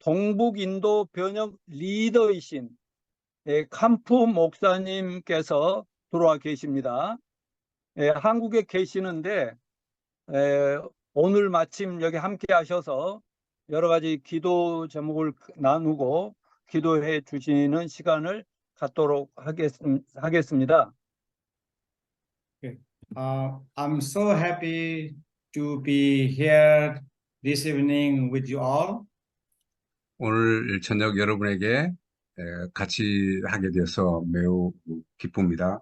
동북인도 번역 리더이신 캄프 목사님께서 들어와 계십니다. 한국에 계시는데 오늘 마침 여기 함께 하셔서 여러 가지 기도 제목을 나누고 기도해 주시는 시간을 갖도록 하겠습니다. Okay. I'm so happy to be here this evening with you all. 오늘 저녁 여러분에게 같이 하게 되어서 매우 기쁩니다.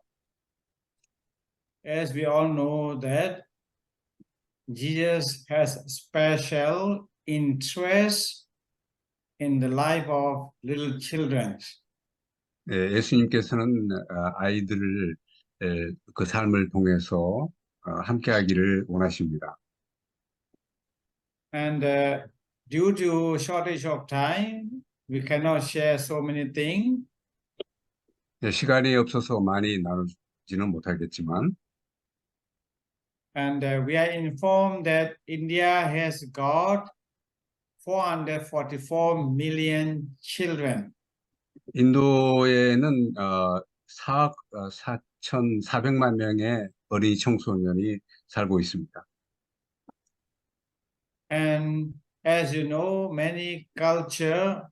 As we all know that Jesus has special interest in the life of little children. 예수님께서는 아이들을 그 삶을 통해서 함께하기를 원하십니다. And due to shortage of time, we cannot share so many things. 시간이 없어서 많이 나누지는 못하겠지만 And we are informed that India has got 444 million children. 인도에는 4,400만 명의 어린이 청소년이 살고 있습니다. And as you know, many culture,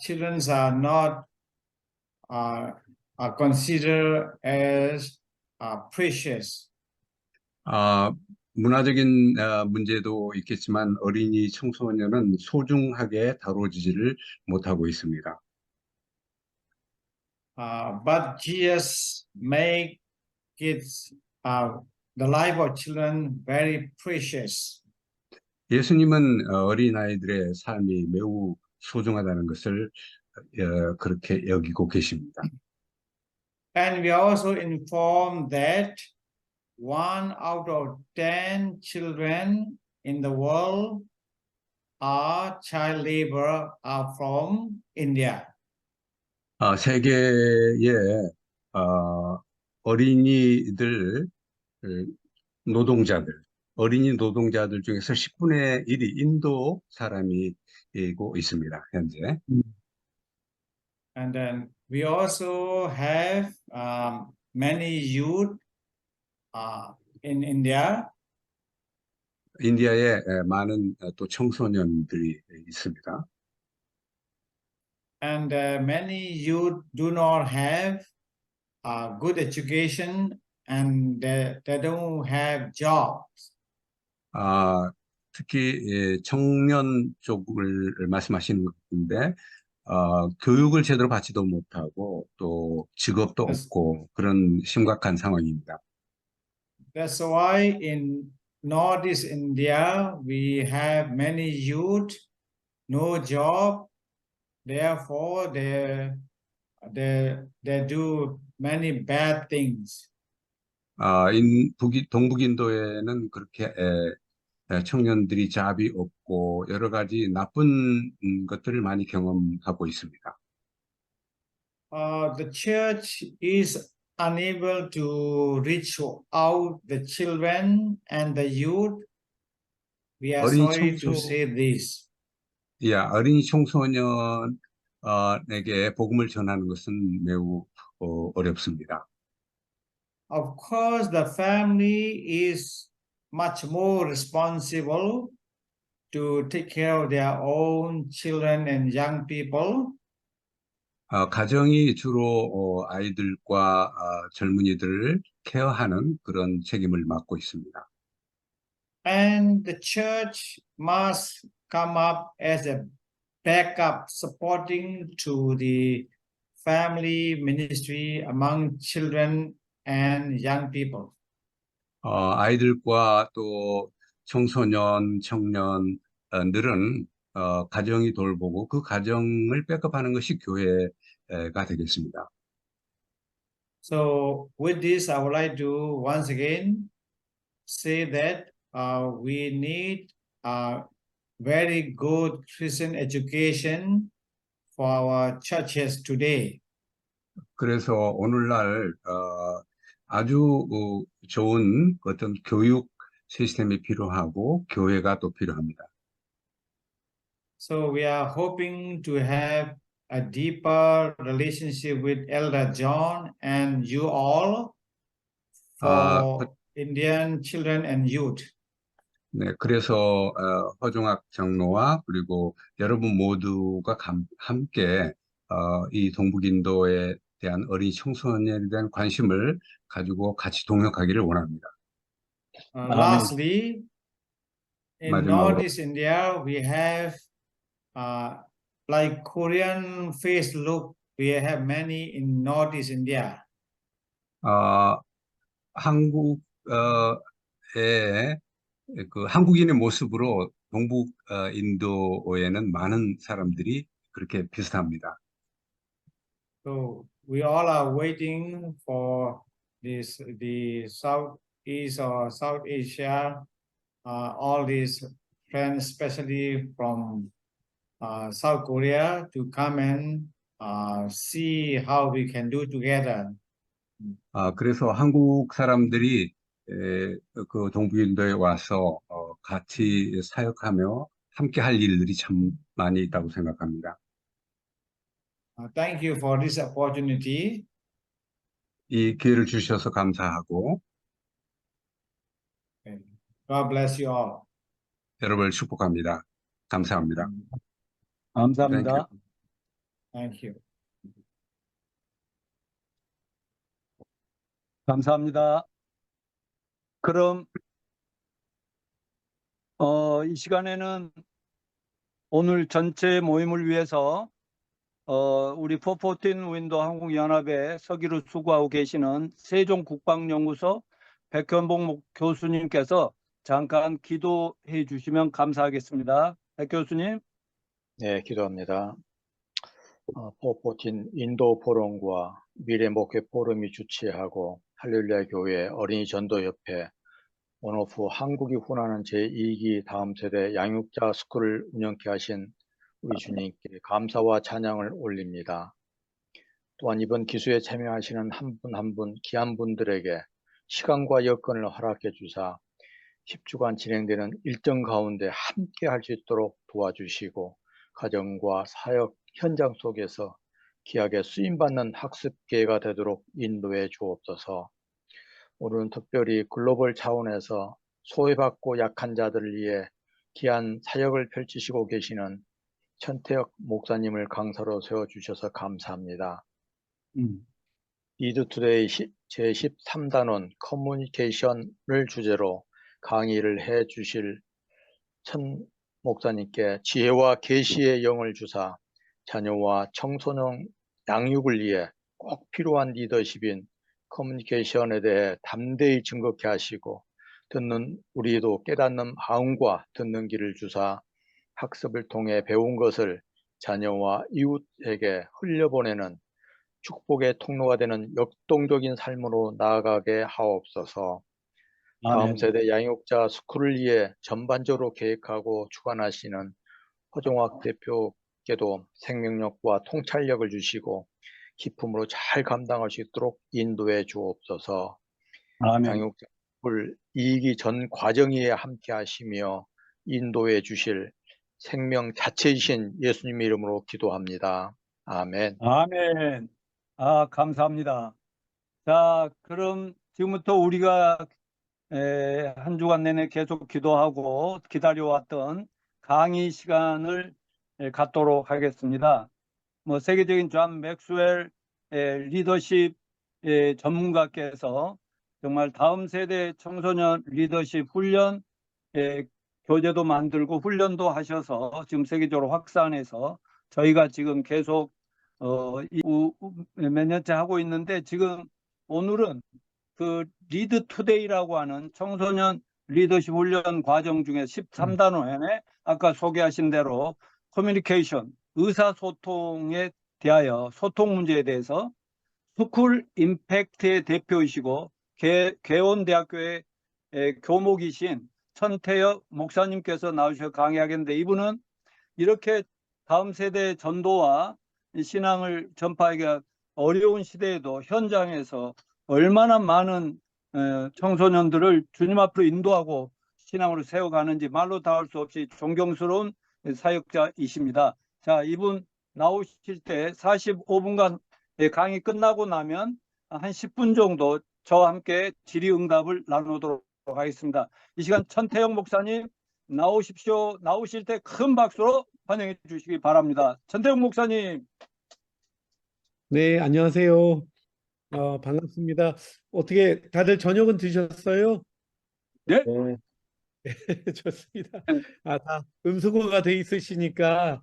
children are not are considered as precious. 문화적인 문제도 있겠지만 어린이 청소년은 소중하게 다뤄지지를 못하고 있습니다. But Jesus make kids, the life of children very precious. 예수님은 어린아이들의 삶이 매우 소중하다는 것을 그렇게 여기고 계십니다. And we are also informed that 1 out of 10 children in the world are child labor are from India. 세계의 어린이들 어린이 노동자들 중에서 10분의 1이 인도 사람이고 있습니다, 현재. And then we also have many youth in India. 인디아에 많은 또 청소년들이 있습니다. And many youth do not have good education and they don't have jobs. 특히 청년 쪽을 말씀하시는 건데 교육을 제대로 받지도 못하고 또 직업도 없고 그런 심각한 상황입니다. That's why in Northeast India we have many youth, no job. Therefore, they do many bad things. 동북인도에는 그렇게 청년들이 잡이 없고 여러 가지 나쁜 것들을 많이 경험하고 있습니다. The church is unable to reach out the children and the youth. We are sorry to say this. 어린이 청소년에게 복음을 전하는 것은 매우 어렵습니다. Of course, the family is much more responsible to take care of their own children and young people. 가정이 주로 아이들과 젊은이들을 케어하는 그런 책임을 맡고 있습니다. And the church must come up as a backup supporting to the family ministry among children and young people. 아이들과 또 청소년, 청년들은 가정이 돌보고 그 가정을 백업하는 것이 교회가 되겠습니다. So with this, I would like to once again say that we need a very good Christian education for our churches today. 그래서 오늘날 아주 좋은 어떤 교육 시스템이 필요하고 교회가 또 필요합니다. So we are hoping to have a deeper relationship with Elder John and you all for Indian children and youth. 네, 그래서 허종학 장로와 그리고 여러분 모두가 함께 이 동북인도에 대한 어린 청소년에 대한 관심을 가지고 같이 동역하기를 원합니다. Lastly, in 마지막으로 Northeast India, we have like Korean face look. We have many in Northeast India. 한국의 그 한국인의 모습으로 동북 인도에는 많은 사람들이 그렇게 비슷합니다. So we all are waiting for the Southeast or South Asia, all these friends, especially from South Korea, to come and see how we can do together. 그래서 한국 사람들이 그 동북인도에 와서 같이 사역하며 함께 할 일들이 참 많이 있다고 생각합니다. Thank you for this opportunity. 이 기회를 주셔서 감사하고 God bless you all. 여러분을 축복합니다. 감사합니다. 감사합니다. Thank you. 감사합니다. 그럼 이 시간에는 오늘 전체 모임을 위해서 우리 414 윈도 한국연합에 서기로 수고하고 계시는 세종국방연구소 백현복 교수님께서 잠깐 기도해 주시면 감사하겠습니다. 백 교수님. 네, 기도합니다. 414 인도 포럼과 미래 목회 포럼이 주최하고 할렐루야 교회 어린이 전도협회 원오프 한국이 훈하는 제2기 다음 세대 양육자 스쿨을 운영케 하신 우리 주님께 감사와 찬양을 올립니다. 또한 이번 기수에 참여하시는 한 분 한 분 귀한 분들에게 시간과 여건을 허락해 주사 10주간 진행되는 일정 가운데 함께 할 수 있도록 도와주시고 가정과 사역 현장 속에서 귀하게 쓰임받는 학습 기회가 되도록 인도해 주옵소서. 오늘은 특별히 글로벌 차원에서 소외받고 약한 자들을 위해 귀한 사역을 펼치시고 계시는 천태혁 목사님을 강사로 세워주셔서 감사합니다. 리드투데이 제13단원 커뮤니케이션을 주제로 강의를 해 주실 천 목사님께 지혜와 계시의 영을 주사 자녀와 청소년 양육을 위해 꼭 필요한 리더십인 커뮤니케이션에 대해 담대히 증거케 하시고 듣는 우리도 깨닫는 마음과 듣는 길을 주사 학습을 통해 배운 것을 자녀와 이웃에게 흘려보내는 축복의 통로가 되는 역동적인 삶으로 나아가게 하옵소서. 다음 세대 양육자 스쿨을 위해 전반적으로 계획하고 주관하시는 허종학 대표께도 생명력과 통찰력을 주시고 기품으로 잘 감당할 수 있도록 인도해 주옵소서. 양육자 스쿨 2기 전 과정에 함께 하시며 인도해 주실 생명 자체이신 예수님 이름으로 기도합니다. 아멘. 아멘. 감사합니다. 자, 그럼 지금부터 우리가 한 주간 내내 계속 기도하고 기다려왔던 강의 시간을 갖도록 하겠습니다. 세계적인 존 맥스웰 리더십 전문가께서 정말 다음 세대 청소년 리더십 훈련 교재도 만들고 훈련도 하셔서 지금 세계적으로 확산해서 저희가 지금 계속 몇 년째 하고 있는데 지금 오늘은 그 리드 투데이라고 하는 청소년 리더십 훈련 과정 중에 13단원에 아까 소개하신 대로 커뮤니케이션, 의사소통에 대하여 소통 문제에 대해서 스쿨 임팩트의 대표이시고 개원대학교의 교목이신 천태혁 목사님께서 나오셔서 강의하겠는데 이분은 이렇게 다음 세대 전도와 신앙을 전파하기가 어려운 시대에도 현장에서 얼마나 많은 청소년들을 주님 앞으로 인도하고 신앙으로 세워가는지 말로 다 할 수 없이 존경스러운 사역자이십니다. 자, 이분 나오실 때 45분간 강의 끝나고 나면 한 10분 정도 저와 함께 질의응답을 나누도록 하겠습니다. 이 시간 천태영 목사님 나오십시오. 나오실 때 큰 박수로 환영해 주시기 바랍니다. 천태영 목사님. 네, 안녕하세요. 반갑습니다. 어떻게 다들 저녁은 드셨어요? 네? 좋습니다. 다 음소거가 돼 있으시니까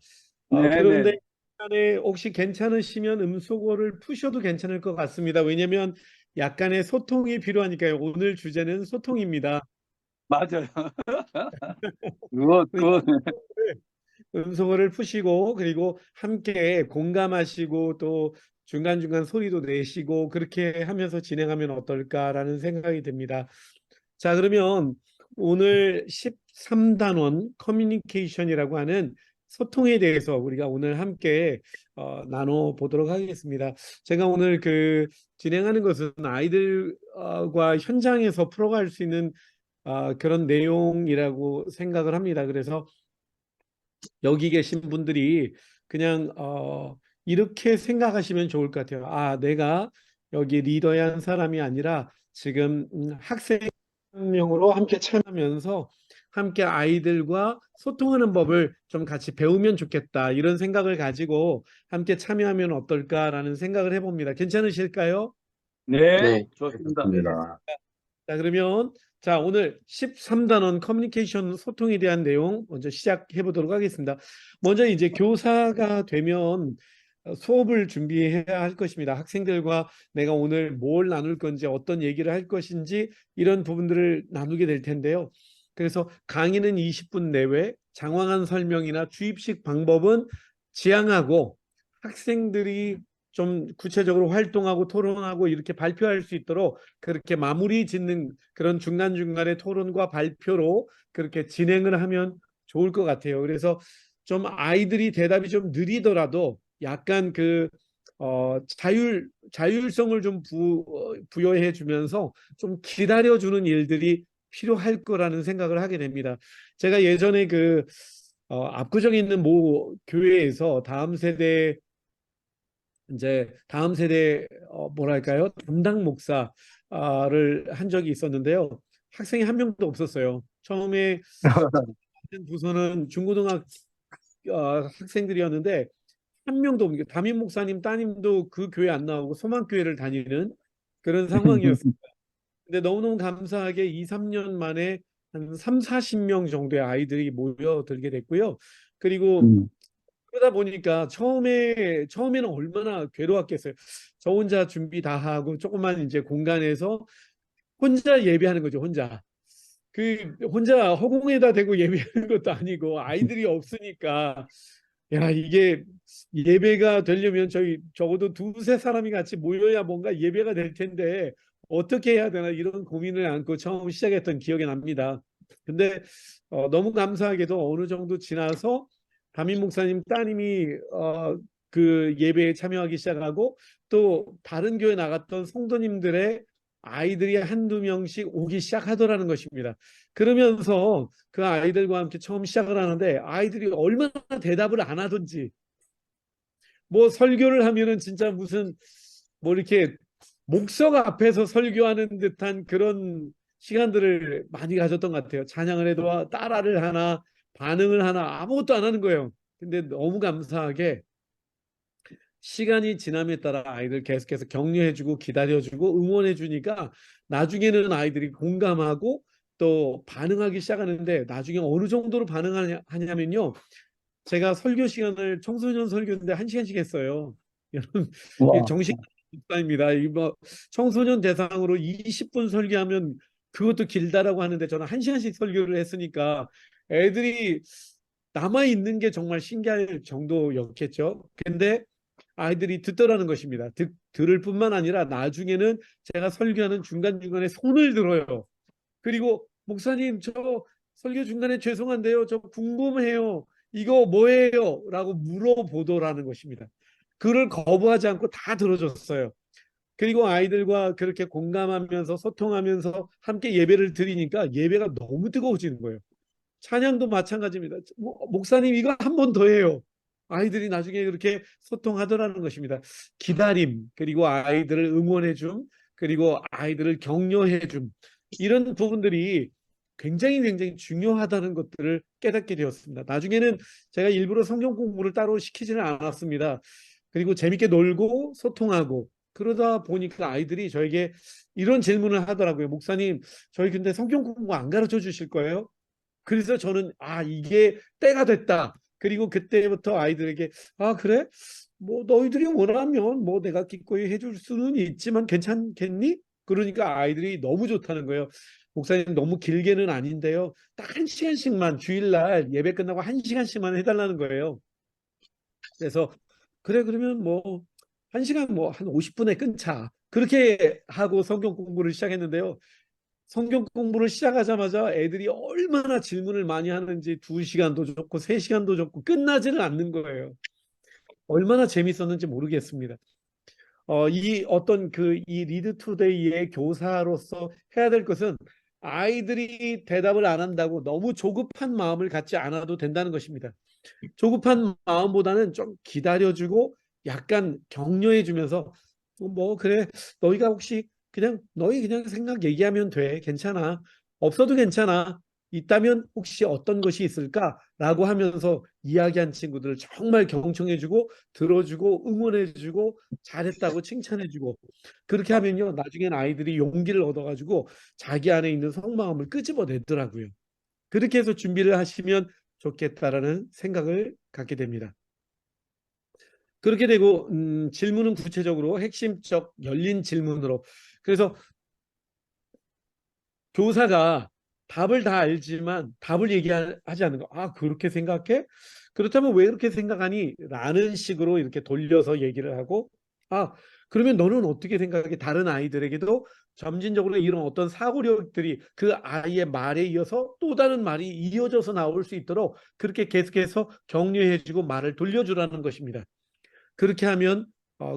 네네. 그런데 시간에 혹시 괜찮으시면 음소거를 푸셔도 괜찮을 것 같습니다. 왜냐하면 약간의 소통이 필요하니까요. 오늘 주제는 소통입니다. 맞아요. 그러니까 음소거를 푸시고 그리고 함께 공감하시고 또 중간중간 소리도 내시고 그렇게 하면서 진행하면 어떨까라는 생각이 듭니다. 자, 그러면 오늘 13단원 커뮤니케이션이라고 하는 소통에 대해서 우리가 오늘 함께 나눠보도록 하겠습니다. 제가 오늘 진행하는 것은 아이들과 현장에서 풀어갈 수 있는 그런 내용이라고 생각을 합니다. 그래서 여기 계신 분들이 그냥 이렇게 생각하시면 좋을 것 같아요. 아, 내가 여기 리더의 한 사람이 아니라 지금 학생 한 명으로 함께 참여하면서 함께 아이들과 소통하는 법을 좀 같이 배우면 좋겠다. 이런 생각을 가지고 함께 참여하면 어떨까라는 생각을 해봅니다. 괜찮으실까요? 네, 좋습니다. 자, 그러면 오늘 13단원 커뮤니케이션 소통에 대한 내용 먼저 시작해 보도록 하겠습니다. 먼저 이제 교사가 되면 수업을 준비해야 할 것입니다. 학생들과 내가 오늘 뭘 나눌 건지 어떤 얘기를 할 것인지 이런 부분들을 나누게 될 텐데요. 그래서 강의는 20분 내외, 장황한 설명이나 주입식 방법은 지양하고 학생들이 좀 구체적으로 활동하고 토론하고 이렇게 발표할 수 있도록 그렇게 마무리 짓는 그런 중간중간의 토론과 발표로 그렇게 진행을 하면 좋을 것 같아요. 그래서 좀 아이들이 대답이 좀 느리더라도 약간 자율성을 좀 부여해 주면서 좀 기다려주는 일들이 필요할 거라는 생각을 하게 됩니다. 제가 예전에 압구정에 있는 모 교회에서 다음 세대 뭐랄까요? 담당 목사를 한 적이 있었는데요. 학생이 한 명도 없었어요. 처음에 부서는 중고등학교 학생들이었는데 한 명도 없는 게 담임 목사님 따님도 그 교회 안 나오고 소망교회를 다니는 그런 상황이었습니다. 근데 너무너무 감사하게 2, 3년 만에 한 3, 40명 정도의 아이들이 모여들게 됐고요. 그리고 그러다 보니까 처음에는 얼마나 괴로웠겠어요. 저 혼자 준비 다 하고 조그만 이제 공간에서 혼자 예배하는 거죠. 혼자 허공에다 대고 예배하는 것도 아니고 아이들이 없으니까 야, 이게 예배가 되려면 저희 적어도 두세 사람이 같이 모여야 뭔가 예배가 될 텐데 어떻게 해야 되나 이런 고민을 안고 처음 시작했던 기억이 납니다. 근데 너무 감사하게도 어느 정도 지나서 담임 목사님 따님이 그 예배에 참여하기 시작하고 또 다른 교회 나갔던 성도님들의 아이들이 한두 명씩 오기 시작하더라는 것입니다. 그러면서 그 아이들과 함께 처음 시작을 하는데 아이들이 얼마나 대답을 안 하든지 뭐 설교를 하면은 진짜 무슨 뭐 이렇게 목석 앞에서 설교하는 듯한 그런 시간들을 많이 가졌던 것 같아요. 찬양을 해도 따라를 하나 반응을 하나 아무것도 안 하는 거예요. 근데 너무 감사하게 시간이 지남에 따라 아이들 계속해서 격려해주고 기다려주고 응원해주니까 나중에는 아이들이 공감하고 또 반응하기 시작하는데 나중에 어느 정도로 반응하냐면요. 제가 설교 시간을 청소년 설교인데 1시간씩 했어요. 여러분, 와. 정식 목사입니다. 뭐 청소년 대상으로 20분 설교하면 그것도 길다라고 하는데 저는 1시간씩 설교를 했으니까 애들이 남아있는 게 정말 신기할 정도였겠죠. 근데 아이들이 듣더라는 것입니다. 들을 뿐만 아니라 나중에는 제가 설교하는 중간중간에 손을 들어요. 그리고 목사님 저 설교 중간에 죄송한데요. 저 궁금해요. 이거 뭐예요? 라고 물어보더라는 것입니다. 그를 거부하지 않고 다 들어줬어요. 그리고 아이들과 그렇게 공감하면서 소통하면서 함께 예배를 드리니까 예배가 너무 뜨거워지는 거예요. 찬양도 마찬가지입니다. 목사님 이거 한 번 더 해요. 아이들이 나중에 그렇게 소통하더라는 것입니다. 기다림, 그리고 아이들을 응원해 줌, 그리고 아이들을 격려해 줌, 이런 부분들이 굉장히 중요하다는 것들을 깨닫게 되었습니다. 나중에는 제가 일부러 성경 공부를 따로 시키지는 않았습니다. 그리고 재밌게 놀고 소통하고 그러다 보니까 아이들이 저에게 이런 질문을 하더라고요. 목사님, 저희 근데 성경 공부 안 가르쳐 주실 거예요? 그래서 저는 이게 때가 됐다. 그리고 그때부터 아이들에게 그래? 뭐 너희들이 원하면 뭐 내가 기꺼이 해줄 수는 있지만 괜찮겠니? 그러니까 아이들이 너무 좋다는 거예요. 목사님 너무 길게는 아닌데요. 딱 1시간씩만 주일날 예배 끝나고 1시간씩만 해달라는 거예요. 그래서 그래 그러면 뭐 1시간 뭐 한 50분에 끊자. 그렇게 하고 성경 공부를 시작했는데요. 성경 공부를 시작하자마자 애들이 얼마나 질문을 많이 하는지 2시간도 좋고 3시간도 좋고 끝나지는 않는 거예요. 얼마나 재밌었는지 모르겠습니다. 이 리드 투데이의 교사로서 해야 될 것은 아이들이 대답을 안 한다고 너무 조급한 마음을 갖지 않아도 된다는 것입니다. 조급한 마음보다는 좀 기다려주고 약간 격려해주면서 뭐 그래 너희가 혹시 너희 그냥 생각 얘기하면 돼. 괜찮아. 없어도 괜찮아. 있다면 혹시 어떤 것이 있을까라고 하면서 이야기한 친구들을 정말 경청해주고 들어주고 응원해주고 잘했다고 칭찬해주고 그렇게 하면요 나중엔 아이들이 용기를 얻어가지고 자기 안에 있는 속마음을 끄집어내더라고요. 그렇게 해서 준비를 하시면 좋겠다라는 생각을 갖게 됩니다. 그렇게 되고 질문은 구체적으로 핵심적 열린 질문으로. 그래서 교사가 답을 다 알지만 답을 얘기하지 않는 거. 그렇게 생각해? 그렇다면 왜 그렇게 생각하니? 라는 식으로 이렇게 돌려서 얘기를 하고 그러면 너는 어떻게 생각해? 다른 아이들에게도 점진적으로 이런 어떤 사고력들이 그 아이의 말에 이어서 또 다른 말이 이어져서 나올 수 있도록 그렇게 계속해서 격려해주고 말을 돌려주라는 것입니다. 그렇게 하면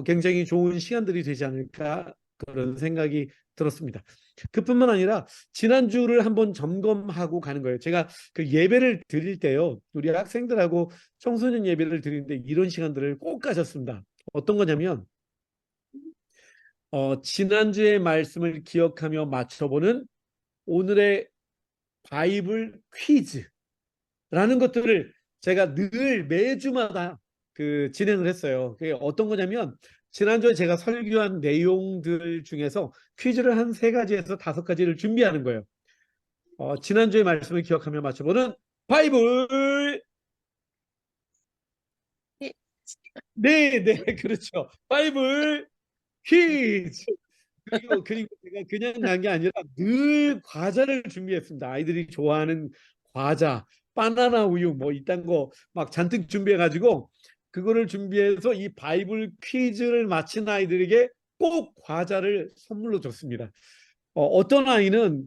굉장히 좋은 시간들이 되지 않을까 그런 생각이 들었습니다. 그뿐만 아니라 지난주를 한번 점검하고 가는 거예요. 제가 그 예배를 드릴 때요. 우리 학생들하고 청소년 예배를 드리는데 이런 시간들을 꼭 가졌습니다. 어떤 거냐면 지난주의 말씀을 기억하며 맞춰보는 오늘의 바이블 퀴즈라는 것들을 제가 늘 매주마다 진행을 했어요. 그게 어떤 거냐면 지난주에 제가 설교한 내용들 중에서 퀴즈를 한 3가지에서 5가지를 준비하는 거예요. 지난주의 말씀을 기억하며 맞춰보는 바이블. 네, 그렇죠. 바이블 퀴즈. 그리고 제가 그냥 간 게 아니라 늘 과자를 준비했습니다. 아이들이 좋아하는 과자, 바나나 우유 뭐 이딴 거 막 잔뜩 준비해가지고 그거를 준비해서 이 바이블 퀴즈를 마친 아이들에게 꼭 과자를 선물로 줬습니다. 어떤 아이는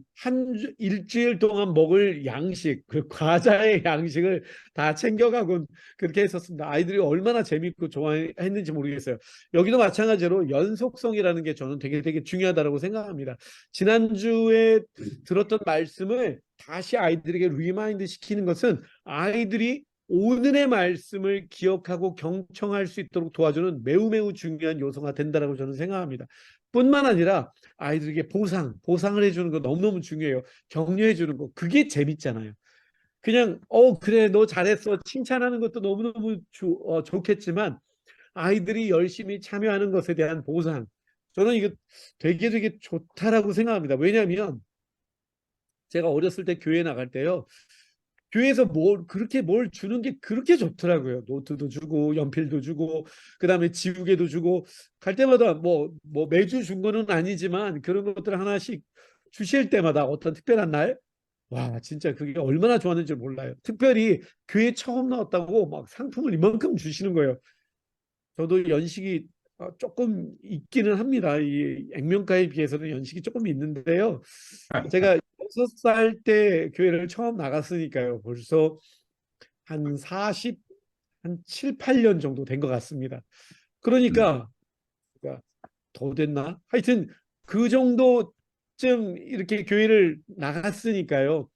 일주일 동안 먹을 양식, 그 과자의 양식을 다 챙겨가곤 그렇게 했었습니다. 아이들이 얼마나 재밌고 좋아했는지 모르겠어요. 여기도 마찬가지로 연속성이라는 게 저는 되게 중요하다고 생각합니다. 지난주에 들었던 말씀을 다시 아이들에게 리마인드 시키는 것은 아이들이 오늘의 말씀을 기억하고 경청할 수 있도록 도와주는 매우 중요한 요소가 된다고 저는 생각합니다. 뿐만 아니라 아이들에게 보상을 해주는 거 너무너무 중요해요. 격려해 주는 거 그게 재밌잖아요. 그냥 그래 너 잘했어 칭찬하는 것도 너무너무 좋겠지만 아이들이 열심히 참여하는 것에 대한 보상 저는 이거 되게 좋다라고 생각합니다. 왜냐하면 제가 어렸을 때 교회 나갈 때요. 교회에서 뭘 주는 게 그렇게 좋더라고요. 노트도 주고 연필도 주고 그다음에 지우개도 주고 갈 때마다 뭐 매주 준 거는 아니지만 그런 것들 하나씩 주실 때마다 어떤 특별한 날 와 진짜 그게 얼마나 좋았는지 몰라요. 특별히 교회 처음 나왔다고 막 상품을 이만큼 주시는 거예요. 저도 연식이 조금 있기는 합니다. 이 액면가에 비해서는 연식이 조금 있는데요. 제가 6살 때 교회를 처음 나갔으니까요. 벌써 한 7, 8년 정도 된 것 같습니다. 그러니까 더 됐나? 하여튼 그 정도쯤 이렇게 교회를 나갔으니까요.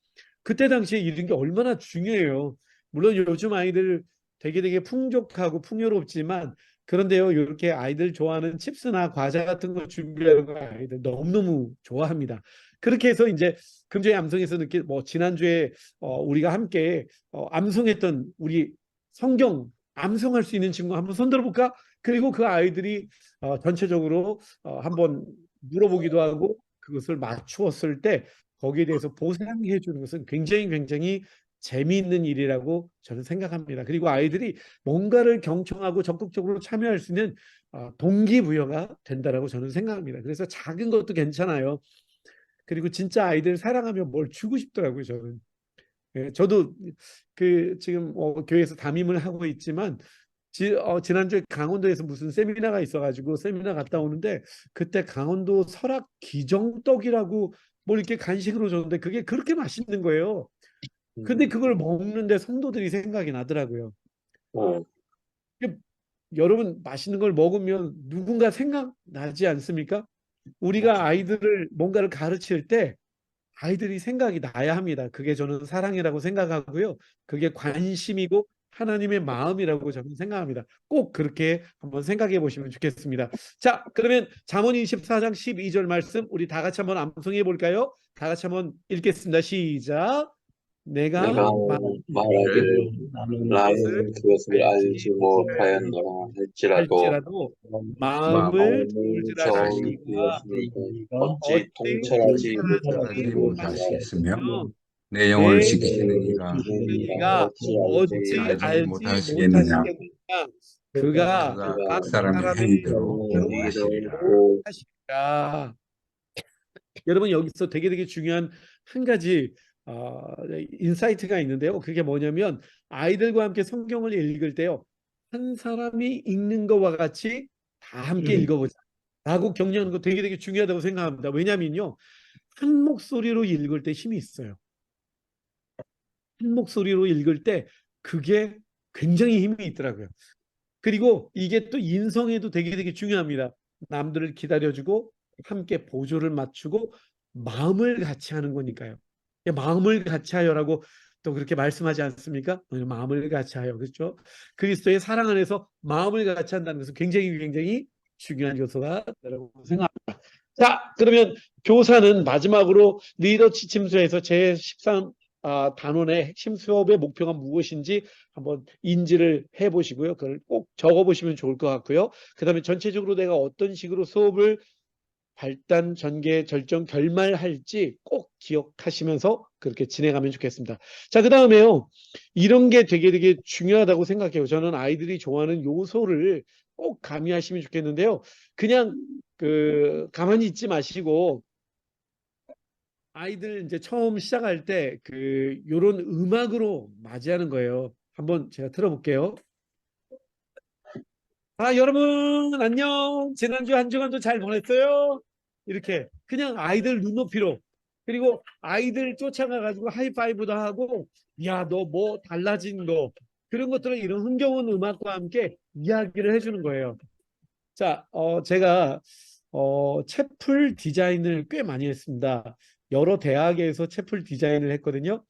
그때 당시에 이런 게 얼마나 중요해요. 물론 요즘 아이들 되게 풍족하고 풍요롭지만 그런데요, 이렇게 아이들 좋아하는 칩스나 과자 같은 거 준비하는 거 아이들 너무너무 좋아합니다. 그렇게 해서 이제 금주의 암송에서 이렇게 뭐 지난주에 우리가 함께 암송했던 우리 성경 암송할 수 있는 친구 한번 손 들어볼까? 그리고 그 아이들이 전체적으로 한번 물어보기도 하고 그것을 맞추었을 때 거기에 대해서 보상해 주는 것은 굉장히 재미있는 일이라고 저는 생각합니다. 그리고 아이들이 뭔가를 경청하고 적극적으로 참여할 수 있는 동기부여가 된다라고 저는 생각합니다. 그래서 작은 것도 괜찮아요. 그리고 진짜 아이들 사랑하면 뭘 주고 싶더라고요, 저는. 예, 저도 그 지금 교회에서 담임을 하고 있지만 지난주에 강원도에서 무슨 세미나가 있어가지고 세미나 갔다 오는데 그때 강원도 설악 기정떡이라고 뭘 이렇게 간식으로 줬는데 그게 그렇게 맛있는 거예요. 근데 그걸 먹는데 성도들이 생각이 나더라고요. 이게 여러분 맛있는 걸 먹으면 누군가 생각나지 않습니까? 우리가 아이들을 뭔가를 가르칠 때 아이들이 생각이 나야 합니다. 그게 저는 사랑이라고 생각하고요. 그게 관심이고 하나님의 마음이라고 저는 생각합니다. 꼭 그렇게 한번 생각해 보시면 좋겠습니다. 자, 그러면 잠언 24장 12절 말씀 우리 다 같이 한번 암송해 볼까요? 다 같이 한번 읽겠습니다. 시작. 내가 내가 말하기를 나는 나는 그것을 알지 못하였노라 할지라도 마음을 정 통솔하시니가 되었으니까 어찌 통찰하지 통찰하지 못하시겠으며 못하시겠으며 내 영혼을 내 지키시는 이가 이가 어찌 알지 알지 못하시겠느냐. 못하시겠느냐. 그가 그가 각 각 사람의 사람의 행위대로 행위대로 경고하시리라. 하시리라. 여러분 여기서 되게 중요한 한 가지 인사이트가 있는데요. 그게 뭐냐면 아이들과 함께 성경을 읽을 때요. 한 사람이 읽는 것과 같이 다 함께 읽어보자 라고 격려하는 거 되게 중요하다고 생각합니다. 왜냐면요. 한 목소리로 읽을 때 힘이 있어요. 한 목소리로 읽을 때 그게 굉장히 힘이 있더라고요. 그리고 이게 또 인성에도 되게 중요합니다. 남들을 기다려주고 함께 보조를 맞추고 마음을 같이 하는 거니까요. 마음을 같이 하여라고 또 그렇게 말씀하지 않습니까? 마음을 같이 하여. 그렇죠? 그리스도의 사랑 안에서 마음을 같이 한다는 것은 굉장히 중요한 요소가 라고 생각합니다. 자, 그러면 교사는 마지막으로 리더 지침서에서 제13 단원의 핵심 수업의 목표가 무엇인지 한번 인지를 해보시고요. 그걸 꼭 적어보시면 좋을 것 같고요. 그 다음에 전체적으로 내가 어떤 식으로 수업을 발단, 전개, 절정, 결말할지 꼭 기억하시면서 그렇게 진행하면 좋겠습니다. 자, 그 다음에요. 이런 게 되게 중요하다고 생각해요. 저는 아이들이 좋아하는 요소를 꼭 가미하시면 좋겠는데요. 그냥 가만히 있지 마시고 아이들 이제 처음 시작할 때 요런 음악으로 맞이하는 거예요. 한번 제가 들어볼게요. 여러분 안녕. 지난주 한 주간도 잘 보냈어요? 이렇게 그냥 아이들 눈높이로 그리고 아이들 쫓아가가지고 하이파이브도 하고 야, 너 뭐 달라진 거 그런 것들을 이런 흥겨운 음악과 함께 이야기를 해주는 거예요. 자, 제가 채플 디자인을 꽤 많이 했습니다. 여러 대학에서 채플 디자인을 했거든요.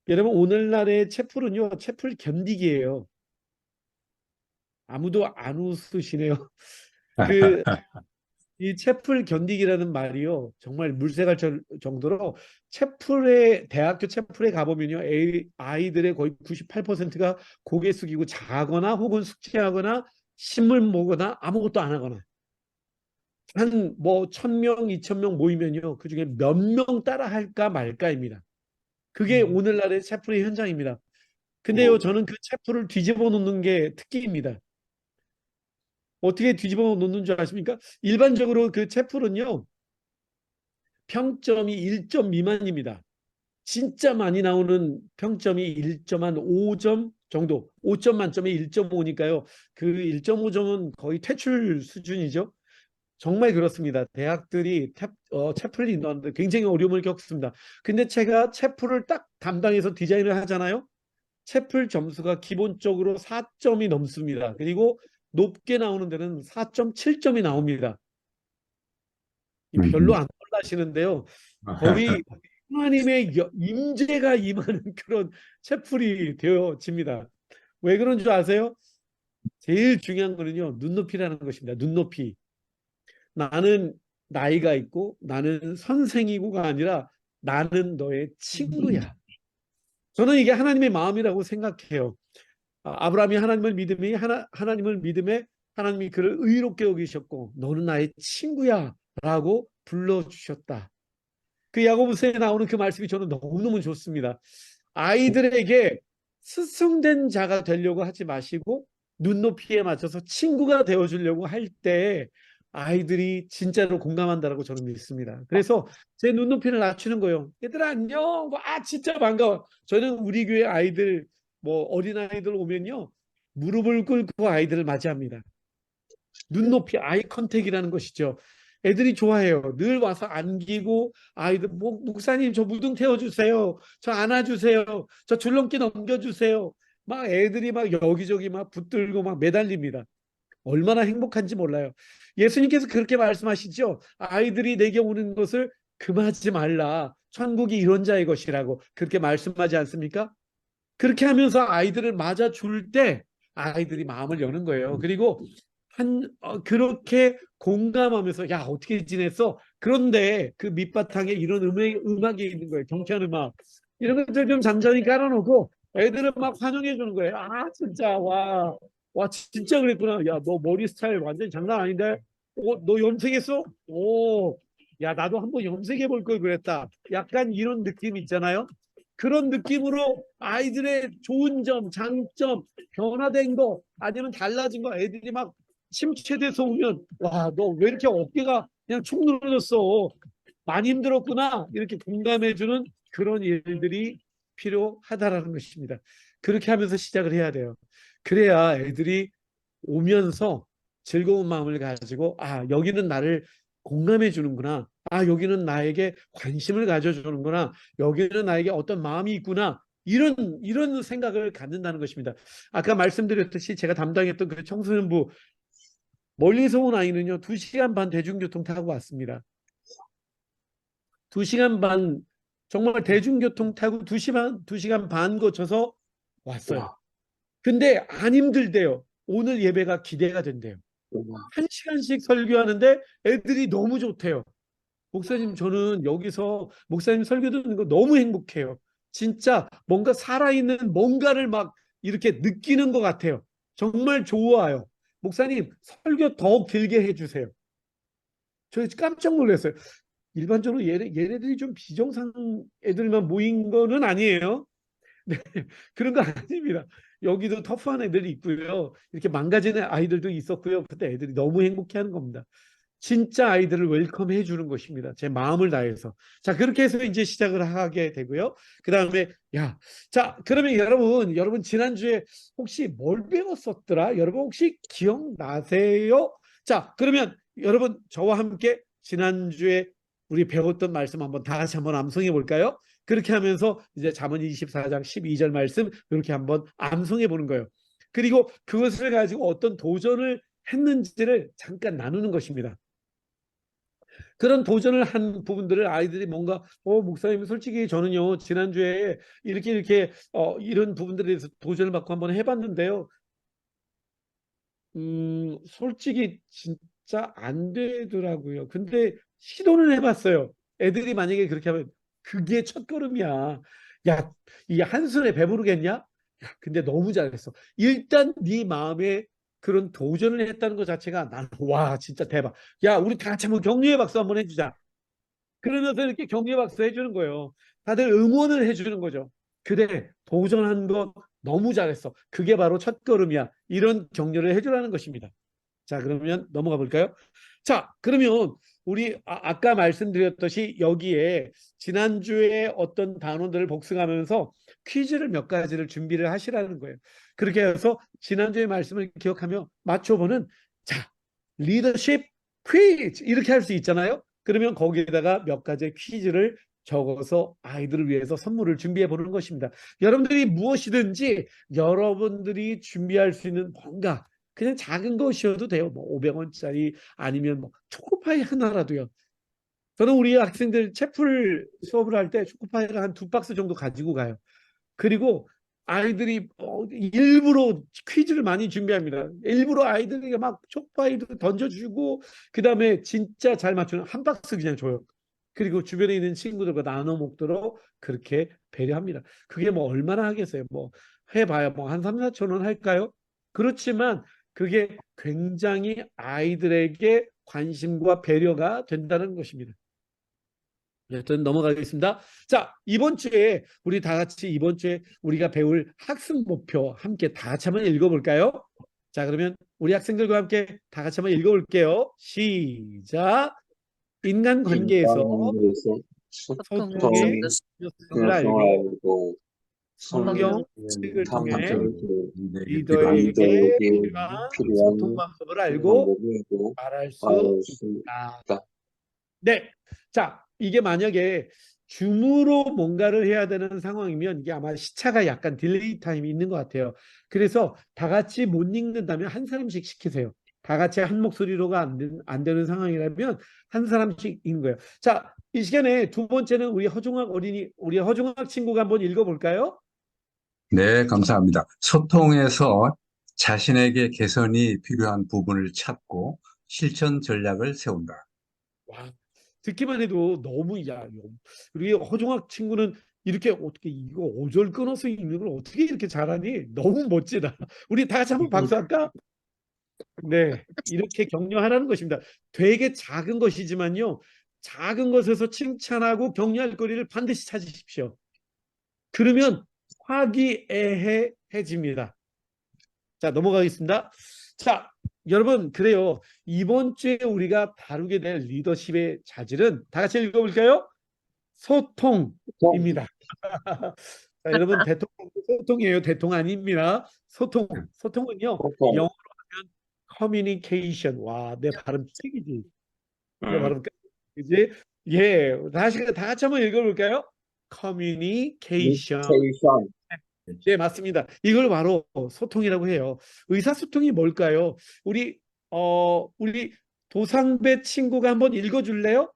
여러분 오늘날의 채플은요, 채플 견디기예요. 아무도 안 웃으시네요. 이 채플 견디기라는 말이요, 정말 물새갈 정도로 대학교 채플에 가보면요, 아이들의 거의 98%가 고개 숙이고 자거나 혹은 숙제하거나 신문 보거나 아무것도 안 하거나 한 1000명, 2000명 모이면요, 그 중에 몇 명 따라 할까 말까입니다. 그게 오늘날의 채플의 현장입니다. 근데요, 저는 그 채플을 뒤집어 놓는 게 특기입니다. 어떻게 뒤집어 놓는 줄 아십니까? 일반적으로 그 채플은요, 평점이 1점 미만입니다. 진짜 많이 나오는 평점이 1.5점 정도, 5점 만점에 1.5니까요. 그 1.5점은 거의 퇴출 수준이죠. 정말 그렇습니다. 대학들이 채플을 인도하는데 굉장히 어려움을 겪습니다. 근데 제가 채플을 딱 담당해서 디자인을 하잖아요. 채플 점수가 기본적으로 4점이 넘습니다. 그리고 높게 나오는 데는 4.7점이 나옵니다. 별로 안 놀라시는데요. 거의 하나님의 임재가 임하는 그런 채플이 되어집니다. 왜 그런 줄 아세요? 제일 중요한 거는요, 눈높이라는 것입니다. 눈높이. 나는 나이가 있고 나는 선생이고가 아니라 나는 너의 친구야. 저는 이게 하나님의 마음이라고 생각해요. 아브라함이 하나님을 믿음이 하나님을 믿음에 하나님이 그를 의롭게 여기셨고 너는 나의 친구야 라고 불러주셨다. 그 야고보서에 나오는 그 말씀이 저는 너무너무 좋습니다. 아이들에게 스승된 자가 되려고 하지 마시고 눈높이에 맞춰서 친구가 되어주려고 할 때 아이들이 진짜로 공감한다라고 저는 믿습니다. 그래서 제 눈높이를 낮추는 거예요. 얘들아 안녕. 진짜 반가워. 저는 우리 교회 아이들 어린아이들 오면요, 무릎을 꿇고 아이들을 맞이합니다. 눈높이, 아이 컨택이라는 것이죠. 애들이 좋아해요. 늘 와서 안기고 아이들 목사님 저 무등 태워주세요. 저 안아주세요. 저 줄넘기 넘겨주세요. 막 애들이 막 여기저기 막 붙들고 막 매달립니다. 얼마나 행복한지 몰라요. 예수님께서 그렇게 말씀하시죠. 아이들이 내게 오는 것을 금하지 말라. 천국이 이런 자의 것이라고 그렇게 말씀하지 않습니까? 그렇게 하면서 아이들을 맞아줄 때 아이들이 마음을 여는 거예요. 그리고 그렇게 공감하면서 야 어떻게 지냈어? 그런데 그 밑바탕에 이런 음악이 있는 거예요. 경쾌한 음악. 이런 것들 좀 잠잠히 깔아놓고 애들은 막 환영해 주는 거예요. 진짜 와 진짜 그랬구나. 야 너 머리 스타일 완전 장난 아닌데? 너 염색했어? 야 나도 한번 염색해 볼 걸 그랬다. 약간 이런 느낌 있잖아요. 그런 느낌으로 아이들의 좋은 점, 장점, 변화된 거 아니면 달라진 거 애들이 막 침체돼서 오면 와, 너 왜 이렇게 어깨가 그냥 축 늘어졌어. 많이 힘들었구나. 이렇게 공감해주는 그런 일들이 필요하다라는 것입니다. 그렇게 하면서 시작을 해야 돼요. 그래야 애들이 오면서 즐거운 마음을 가지고 여기는 나를 공감해 주는구나. 여기는 나에게 관심을 가져주는구나. 여기는 나에게 어떤 마음이 있구나. 이런 생각을 갖는다는 것입니다. 아까 말씀드렸듯이 제가 담당했던 그 청소년부 멀리서 온 아이는요 2시간 반 대중교통 타고 왔습니다. 2시간 반 정말 대중교통 타고 2시간 반 거쳐서 왔어요. 근데 안 힘들대요. 오늘 예배가 기대가 된대요. 1시간씩 설교하는데 애들이 너무 좋대요. 목사님 저는 여기서 목사님 설교 듣는 거 너무 행복해요. 진짜 뭔가 살아있는 뭔가를 막 이렇게 느끼는 것 같아요. 정말 좋아요. 목사님 설교 더 길게 해주세요. 저 깜짝 놀랐어요. 일반적으로 얘네들이 좀 비정상 애들만 모인 거는 아니에요. 네, 그런 거 아닙니다. 여기도 터프한 애들이 있고요. 이렇게 망가지는 아이들도 있었고요. 그때 애들이 너무 행복해하는 겁니다. 진짜 아이들을 웰컴해 주는 것입니다. 제 마음을 다해서. 자, 그렇게 해서 이제 시작을 하게 되고요. 그 다음에 자, 그러면 여러분 지난주에 혹시 뭘 배웠었더라? 여러분 혹시 기억나세요? 자, 그러면 여러분 저와 함께 지난주에 우리 배웠던 말씀 다시 한번 암송해 볼까요? 그렇게 하면서 이제 잠언 24장 12절 말씀 이렇게 한번 암송해 보는 거예요. 그리고 그것을 가지고 어떤 도전을 했는지를 잠깐 나누는 것입니다. 그런 도전을 한 부분들을 아이들이 뭔가 목사님 솔직히 저는요 지난주에 이렇게 이런 부분들에 대해서 도전을 받고 한번 해봤는데요. 솔직히 진짜 안 되더라고요. 근데 시도는 해봤어요. 애들이 만약에 그렇게 하면 그게 첫걸음이야. 야, 이 한순에 배부르겠냐? 야, 근데 너무 잘했어. 일단 네 마음에 그런 도전을 했다는 것 자체가 와 진짜 대박. 야 우리 다 같이 한번 격려의 박수 한번 해주자. 그러면서 이렇게 격려의 박수 해주는 거예요. 다들 응원을 해주는 거죠. 그래 도전한 거 너무 잘했어. 그게 바로 첫걸음이야. 이런 격려를 해주라는 것입니다. 자 그러면 넘어가 볼까요? 자 그러면 우리 아까 말씀드렸듯이 여기에 지난주에 어떤 단어들을 복습하면서 퀴즈를 몇 가지를 준비를 하시라는 거예요. 그렇게 해서 지난주의 말씀을 기억하며 맞춰보는 리더십 퀴즈 이렇게 할 수 있잖아요. 그러면 거기에다가 몇 가지의 퀴즈를 적어서 아이들을 위해서 선물을 준비해 보는 것입니다. 여러분들이 무엇이든지 여러분들이 준비할 수 있는 뭔가 그냥 작은 것이어도 돼요. 500원짜리 아니면 초코파이 하나라도요. 저는 우리 학생들 채플 수업을 할 때 초코파이를 한 2박스 정도 가지고 가요. 그리고 아이들이 일부러 퀴즈를 많이 준비합니다. 일부러 아이들에게 막 초코파이도 던져주고 그다음에 진짜 잘 맞추는 한 박스 그냥 줘요. 그리고 주변에 있는 친구들과 나눠 먹도록 그렇게 배려합니다. 그게 뭐 얼마나 하겠어요. 뭐 해봐야 뭐 한 3, 4천 원 할까요? 그렇지만 그게 굉장히 아이들에게 관심과 배려가 된다는 것입니다. 여튼 넘어가겠습니다. 자, 이번 주에 우리 다 같이 이번 주에 우리가 배울 학습 목표 함께 다 같이 한번 읽어볼까요? 자, 그러면 우리 학생들과 함께 다 같이 한번 읽어볼게요. 시작. 인간관계에서 소통의 소통의 필요성을 알고 알고 성경 책을 통해 리더에게 리더에게 필요한 필요한 소통 방법을 알고 방법을 말할 수 알고 알수 있다. 있다. 네. 자, 이게 만약에 줌으로 뭔가를 해야 되는 상황이면 이게 아마 시차가 약간 딜레이 타임이 있는 것 같아요. 그래서 다 같이 못 읽는다면 한 사람씩 시키세요. 다 같이 한 목소리로가 안 되는 상황이라면 한 사람씩 읽는 거예요. 자, 이 시간에 두 번째는 우리 허중학 친구가 한번 읽어볼까요? 네, 감사합니다. 소통에서 자신에게 개선이 필요한 부분을 찾고 실천 전략을 세운다. 와, 듣기만 해도 너무 우리 허종학 친구는 이렇게 어떻게 이거 5절 끊어서 읽는 걸 어떻게 이렇게 잘하니? 너무 멋지다. 우리 다 같이 한번 박수할까? 네, 이렇게 격려하라는 것입니다. 되게 작은 것이지만요, 작은 것에서 칭찬하고 격려할 거리를 반드시 찾으십시오. 그러면 화기애애해집니다. 자, 넘어가겠습니다. 자, 여러분, 그래요. 이번 주에 우리가 다루게 될 리더십의 자질은 다 같이 읽어볼까요? 소통입니다. 자, 여러분, 대통령 소통이에요. 대통 아닙니다. 소통은요, 소통. 영어로 하면 커뮤니케이션. 와, 내 발음 책이지. 내 발음 그지? 예, 다 같이 한번 읽어볼까요? 커뮤니케이션. 커뮤니케이션. 네, 맞습니다. 이걸 바로 소통이라고 해요. 의사소통이 뭘까요? 우리 도상배 친구가 한번 읽어줄래요?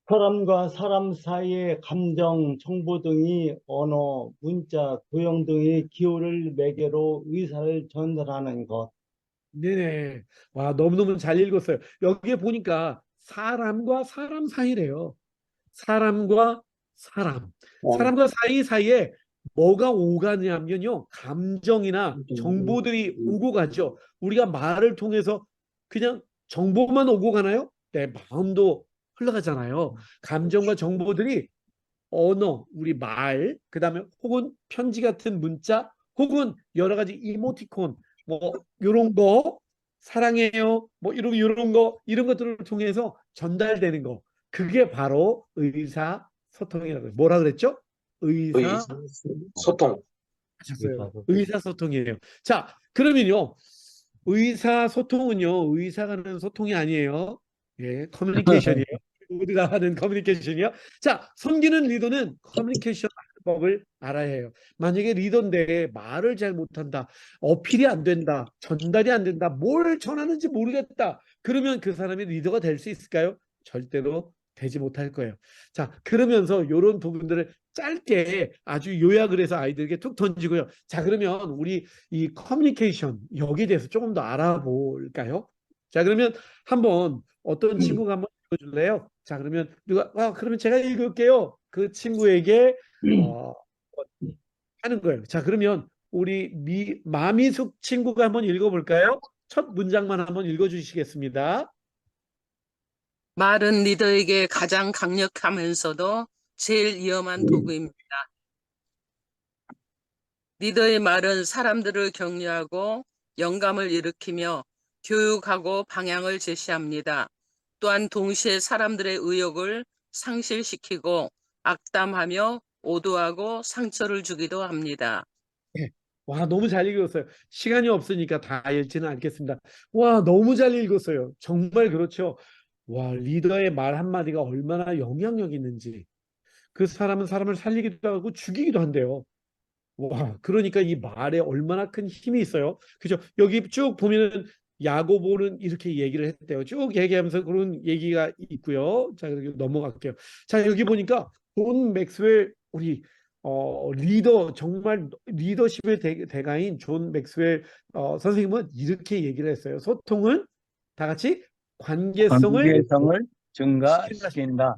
사람과 사람 사이의 감정, 정보 등이 언어, 문자, 도형 등의 기호를 매개로 의사를 전달하는 것. 네네. 와, 너무너무 잘 읽었어요. 여기에 보니까 사람과 사람 사이래요. 사람과 사람. 사람과 사이에 뭐가 오가냐면요. 감정이나 정보들이 오고 가죠. 우리가 말을 통해서 그냥 정보만 오고 가나요? 내 마음도 흘러가잖아요. 감정과 정보들이 언어, 우리 말, 그다음에 혹은 편지 같은 문자, 혹은 여러 가지 이모티콘, 뭐 이런 거, 사랑해요, 뭐 이런 것들을 통해서 전달되는 거. 그게 바로 의사소통이라고 해요. 뭐라 그랬죠? 소통. 의사소통이에요. 자, 그러면요. 의사소통은요. 의사가 하는 소통이 아니에요. 예, 커뮤니케이션이에요. 우리가 하는 커뮤니케이션이요. 자, 섬기는 리더는 커뮤니케이션 법을 알아야 해요. 만약에 리더인데 말을 잘 못한다, 어필이 안 된다, 전달이 안 된다, 뭘 전하는지 모르겠다. 그러면 그 사람이 리더가 될 수 있을까요? 절대로 되지 못할 거예요. 자, 그러면서 이런 부분들을 짧게 아주 요약을 해서 아이들에게 툭 던지고요. 자, 그러면 우리 이 커뮤니케이션 여기에 대해서 조금 더 알아볼까요? 자, 그러면 한번 어떤 친구가 한번 읽어줄래요? 자, 그러면 그러면 제가 읽을게요. 그 친구에게 하는 거예요. 자, 그러면 우리 마미숙 친구가 한번 읽어볼까요? 첫 문장만 한번 읽어주시겠습니다. 말은 리더에게 가장 강력하면서도 제일 위험한 도구입니다. 리더의 말은 사람들을 격려하고 영감을 일으키며 교육하고 방향을 제시합니다. 또한 동시에 사람들의 의욕을 상실시키고 악담하며 오도하고 상처를 주기도 합니다. 와, 너무 잘 읽었어요. 시간이 없으니까 다 읽지는 않겠습니다. 와, 너무 잘 읽었어요. 정말 그렇죠. 와, 리더의 말 한마디가 얼마나 영향력 있는지. 그 사람은 사람을 살리기도 하고 죽이기도 한대요. 와, 그러니까 이 말에 얼마나 큰 힘이 있어요. 그죠? 여기 쭉 보면은 야고보는 이렇게 얘기를 했대요. 쭉 얘기하면서 그런 얘기가 있고요. 자, 그리고 넘어갈게요. 자, 여기 보니까 존 맥스웰 우리 리더 정말 리더십의 대가인 존 맥스웰 선생님은 이렇게 얘기를 했어요. 소통은 다 같이 관계성을 관계성을 증가시킨다.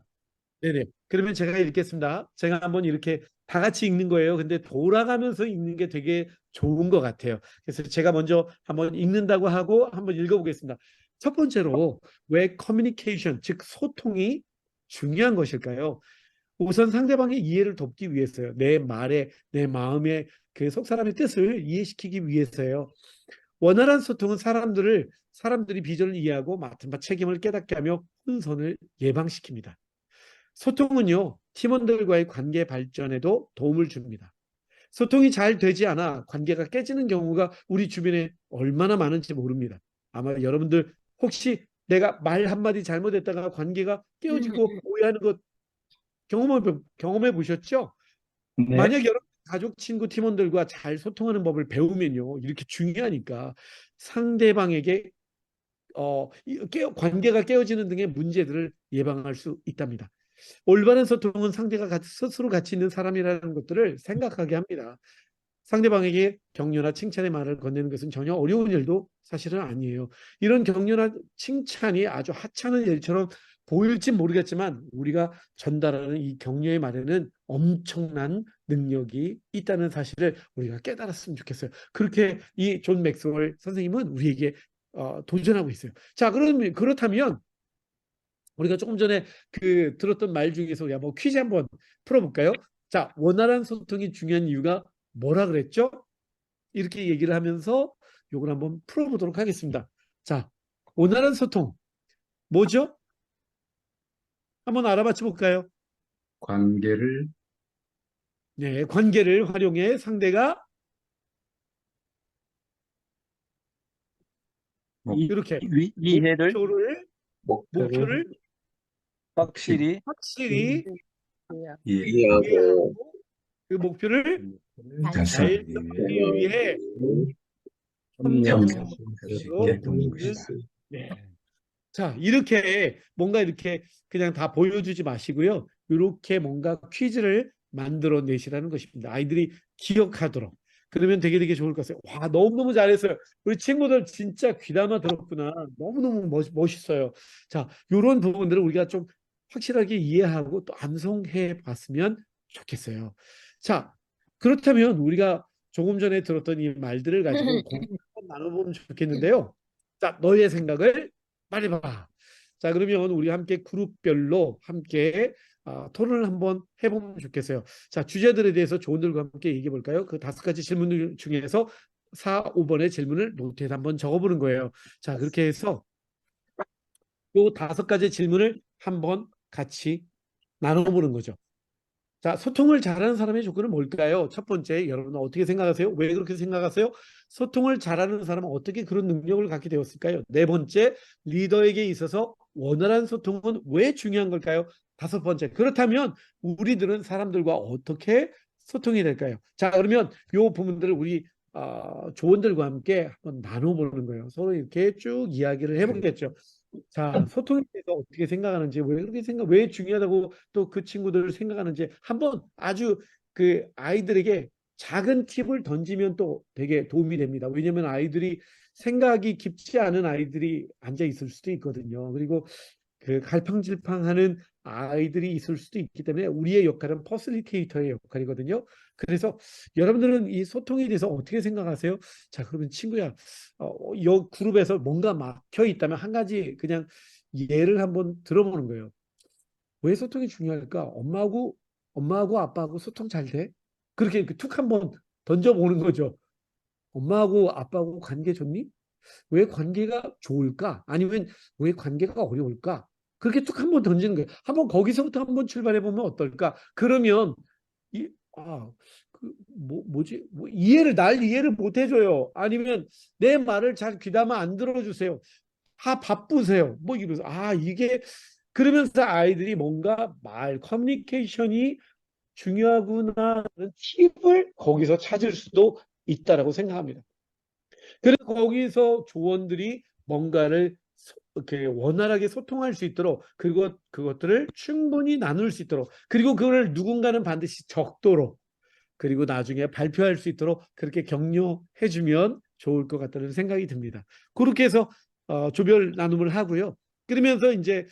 네네. 그러면 제가 읽겠습니다. 제가 한번 이렇게 다 같이 읽는 거예요. 근데 돌아가면서 읽는 게 되게 좋은 것 같아요. 그래서 제가 먼저 한번 읽는다고 하고 한번 읽어보겠습니다. 첫 번째로 왜 커뮤니케이션, 즉 소통이 중요한 것일까요? 우선 상대방의 이해를 돕기 위해서요. 내 말에, 내 마음에 그 속 사람의 뜻을 이해시키기 위해서요. 원활한 소통은 사람들이 비전을 이해하고 맡은 바 책임을 깨닫게 하며 혼선을 예방시킵니다. 소통은요, 팀원들과의 관계 발전에도 도움을 줍니다. 소통이 잘 되지 않아 관계가 깨지는 경우가 우리 주변에 얼마나 많은지 모릅니다. 아마 여러분들 혹시 내가 말 한마디 잘못했다가 관계가 깨어지고 오해하는 것 경험해 보셨죠? 네. 만약 여러분 가족, 친구, 팀원들과 잘 소통하는 법을 배우면요, 이렇게 중요하니까 상대방에게 관계가 깨어지는 등의 문제들을 예방할 수 있답니다. 올바른 소통은 상대가 스스로 가치 있는 사람이라는 것들을 생각하게 합니다. 상대방에게 격려나 칭찬의 말을 건네는 것은 전혀 어려운 일도 사실은 아니에요. 이런 격려나 칭찬이 아주 하찮은 일처럼 보일지 모르겠지만 우리가 전달하는 이 격려의 말에는 엄청난 능력이 있다는 사실을 우리가 깨달았으면 좋겠어요. 그렇게 이 존 맥스웰 선생님은 우리에게 도전하고 있어요. 자, 그렇다면 우리가 조금 전에 들었던 말 중에서 뭐 퀴즈 한번 풀어볼까요? 자, 원활한 소통이 중요한 이유가 뭐라 그랬죠? 이렇게 얘기를 하면서 요걸 한번 풀어보도록 하겠습니다. 자, 원활한 소통 뭐죠? 한번 알아맞혀 볼까요? 관계를 네, 관계를 활용해 상대가 이렇게 이해를 목표를 확실히 확실히 이해하고 이해하고 그 목표를 달성하기 달성하기 위해 협력할 수 있게 돕는 것이다. 네. 자, 이렇게 뭔가 이렇게 그냥 다 보여주지 마시고요. 이렇게 뭔가 퀴즈를 만들어 내시라는 것입니다. 아이들이 기억하도록. 그러면 되게 좋을 것 같아요. 와, 너무너무 잘했어요. 우리 친구들 진짜 귀담아 들었구나. 너무너무 멋있어요. 자, 이런 부분들을 우리가 좀 확실하게 이해하고 또 암송해 봤으면 좋겠어요. 자, 그렇다면 우리가 조금 전에 들었던 이 말들을 가지고 공부 한번 나눠보면 좋겠는데요. 자, 너의 생각을 말해봐. 자, 그러면 우리 함께 그룹별로 함께 토론을 한번 해보면 좋겠어요. 자, 주제들에 대해서 조언들과 함께 얘기해 볼까요? 그 5가지 질문 중에서 4, 5번의 질문을 노트에 한번 적어보는 거예요. 자, 그렇게 해서 요 5가지 질문을 한번 같이 나눠보는 거죠. 자, 소통을 잘하는 사람의 조건은 뭘까요? 첫 번째, 여러분은 어떻게 생각하세요? 왜 그렇게 생각하세요? 소통을 잘하는 사람은 어떻게 그런 능력을 갖게 되었을까요? 네 번째, 리더에게 있어서 원활한 소통은 왜 중요한 걸까요? 5번째, 그렇다면 우리들은 사람들과 어떻게 소통이 될까요? 자, 그러면 이 부분들을 우리 조언들과 함께 한번 나눠보는 거예요. 서로 이렇게 쭉 이야기를 해보겠죠. 자, 소통에 대해서 어떻게 생각하는지, 왜 그렇게 왜 중요하다고 또 그 친구들을 생각하는지 한번 아주 그 아이들에게 작은 팁을 던지면 또 되게 도움이 됩니다. 왜냐하면 아이들이 생각이 깊지 않은 아이들이 앉아 있을 수도 있거든요. 그리고 그 갈팡질팡하는 아이들이 있을 수도 있기 때문에 우리의 역할은 퍼실리테이터의 역할이거든요. 그래서 여러분들은 이 소통에 대해서 어떻게 생각하세요? 자, 그러면 친구야, 이 그룹에서 뭔가 막혀 있다면 한 가지 그냥 예를 한번 들어보는 거예요. 왜 소통이 중요할까? 엄마하고 아빠하고 소통 잘 돼? 그렇게 툭 한번 던져보는 거죠. 엄마하고 아빠하고 관계 좋니? 왜 관계가 좋을까? 아니면 왜 관계가 어려울까? 그렇게 툭 한번 던지는 거예요. 한번 거기서부터 한번 출발해 보면 어떨까? 그러면 날 이해를 못 해줘요. 아니면 내 말을 잘 귀담아 안 들어주세요. 다 바쁘세요. 뭐 이러면서 이게 그러면서 아이들이 뭔가 커뮤니케이션이 중요하구나 하는 팁을 거기서 찾을 수도 있다라고 생각합니다. 그래서 거기서 조언들이 뭔가를 이렇게 원활하게 소통할 수 있도록, 그리고 그것들을 충분히 나눌 수 있도록, 그리고 그걸 누군가는 반드시 적도록, 그리고 나중에 발표할 수 있도록 그렇게 격려해 주면 좋을 것 같다는 생각이 듭니다. 그렇게 해서 조별 나눔을 하고요. 그러면서 이제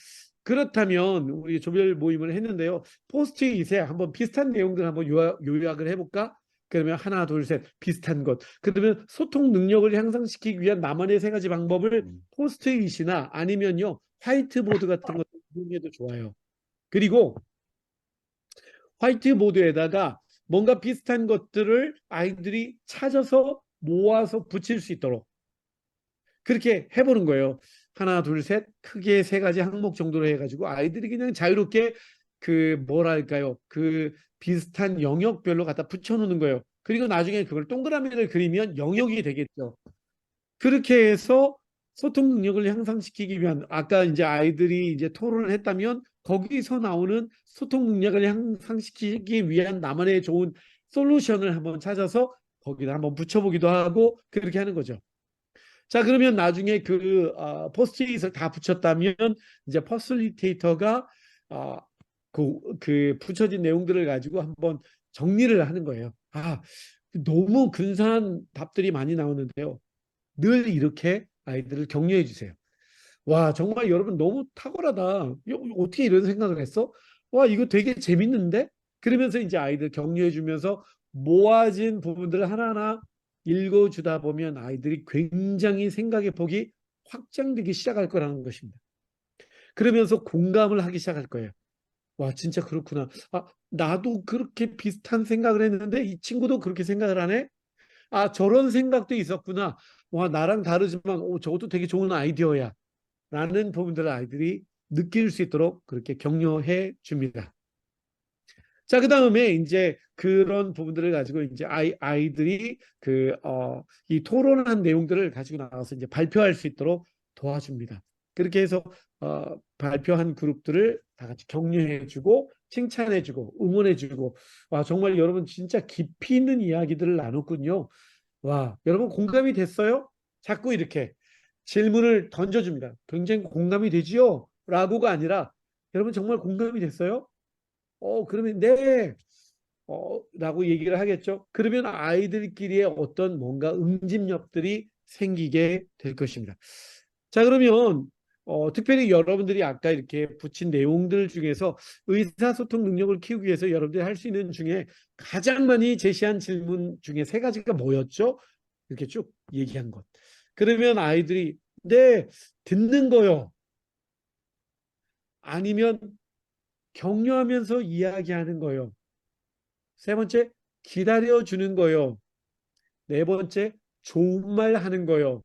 그렇다면 우리 조별 모임을 했는데요. 포스트잇에 한번 비슷한 내용들 한번 요약을 해볼까? 그러면 하나, 둘, 셋 비슷한 것. 그러면 소통 능력을 향상시키기 위한 나만의 세 가지 방법을 포스트잇이나 아니면요 화이트보드 같은 것 이용해도 좋아요. 그리고 화이트보드에다가 뭔가 비슷한 것들을 아이들이 찾아서 모아서 붙일 수 있도록 그렇게 해보는 거예요. 하나, 둘, 셋 크게 세 가지 항목 정도로 해가지고 아이들이 그냥 자유롭게 그 뭐랄까요, 그 비슷한 영역별로 갖다 붙여놓는 거예요. 그리고 나중에 그걸 동그라미를 그리면 영역이 되겠죠. 그렇게 해서 소통 능력을 향상시키기 위한, 아까 이제 아이들이 이제 토론을 했다면 거기서 나오는 소통 능력을 향상시키기 위한 나만의 좋은 솔루션을 한번 찾아서 거기다 한번 붙여보기도 하고 그렇게 하는 거죠. 자, 그러면 나중에 그 포스트잇을 다 붙였다면 이제 퍼실리테이터가 그 붙여진 내용들을 가지고 한번 정리를 하는 거예요. 너무 근사한 답들이 많이 나오는데요. 늘 이렇게 아이들을 격려해 주세요. 와, 정말 여러분 너무 탁월하다. 어떻게 이런 생각을 했어? 와, 이거 되게 재밌는데? 그러면서 이제 아이들 격려해 주면서 모아진 부분들을 하나하나 읽어주다 보면 아이들이 굉장히 생각의 폭이 확장되기 시작할 거라는 것입니다. 그러면서 공감을 하기 시작할 거예요. 와, 진짜 그렇구나. 나도 그렇게 비슷한 생각을 했는데 이 친구도 그렇게 생각을 하네? 저런 생각도 있었구나. 와, 나랑 다르지만 저것도 되게 좋은 아이디어야. 라는 부분들을 아이들이 느낄 수 있도록 그렇게 격려해 줍니다. 자, 그 다음에 이제 그런 부분들을 가지고 이제 아이들이 이 토론한 내용들을 가지고 나가서 이제 발표할 수 있도록 도와줍니다. 그렇게 해서 발표한 그룹들을 다 같이 격려해주고 칭찬해주고 응원해주고, 와, 정말 여러분 진짜 깊이 있는 이야기들을 나눴군요. 와, 여러분 공감이 됐어요? 자꾸 이렇게 질문을 던져줍니다. 굉장히 공감이 되지요? 라고가 아니라 여러분 정말 공감이 됐어요? 그러면 네. 라고 얘기를 하겠죠. 그러면 아이들끼리의 어떤 뭔가 응집력들이 생기게 될 것입니다. 자, 그러면 특별히 여러분들이 아까 이렇게 붙인 내용들 중에서 의사소통 능력을 키우기 위해서 여러분들이 할 수 있는 중에 가장 많이 제시한 질문 중에 세 가지가 뭐였죠? 이렇게 쭉 얘기한 것. 그러면 아이들이 네, 듣는 거요. 아니면 격려하면서 이야기하는 거요. 세 번째, 기다려주는 거요. 네 번째, 좋은 말 하는 거요.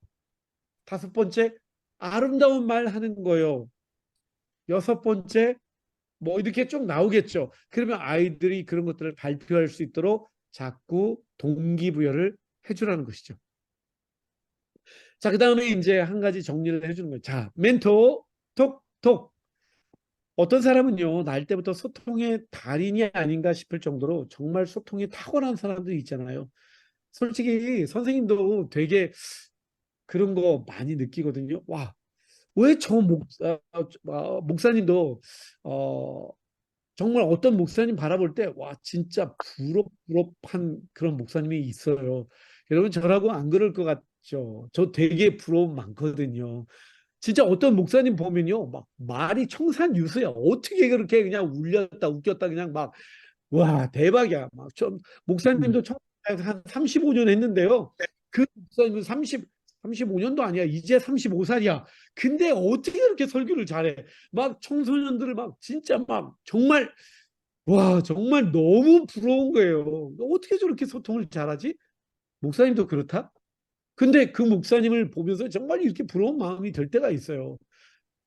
다섯 번째, 아름다운 말 하는 거요. 여섯 번째, 뭐 이렇게 쭉 나오겠죠. 그러면 아이들이 그런 것들을 발표할 수 있도록 자꾸 동기부여를 해주라는 것이죠. 자, 그 다음에 이제 한 가지 정리를 해주는 거예요. 자, 멘토, 톡. 어떤 사람은요, 날 때부터 소통의 달인이 아닌가 싶을 정도로 정말 소통에 탁월한 사람들이 있잖아요. 솔직히 선생님도 되게 그런 거 많이 느끼거든요. 와, 왜 저 목사님도 정말 어떤 목사님 바라볼 때 와, 진짜 부럽한 그런 목사님이 있어요. 여러분 저라고 안 그럴 것 같죠? 저 되게 부러움 많거든요. 진짜 어떤 목사님 보면요, 막 말이 청산유수야. 어떻게 그렇게 그냥 울렸다 웃겼다 그냥 막, 와, 대박이야. 막 좀 목사님도 한 35년 했는데요. 그 목사님은 35년도 아니야. 이제 35살이야. 근데 어떻게 그렇게 설교를 잘해? 막 청소년들을 막 진짜 막 정말, 와, 정말 너무 부러운 거예요. 어떻게 저렇게 소통을 잘하지? 목사님도 그렇다? 근데 그 목사님을 보면서 정말 이렇게 부러운 마음이 들 때가 있어요.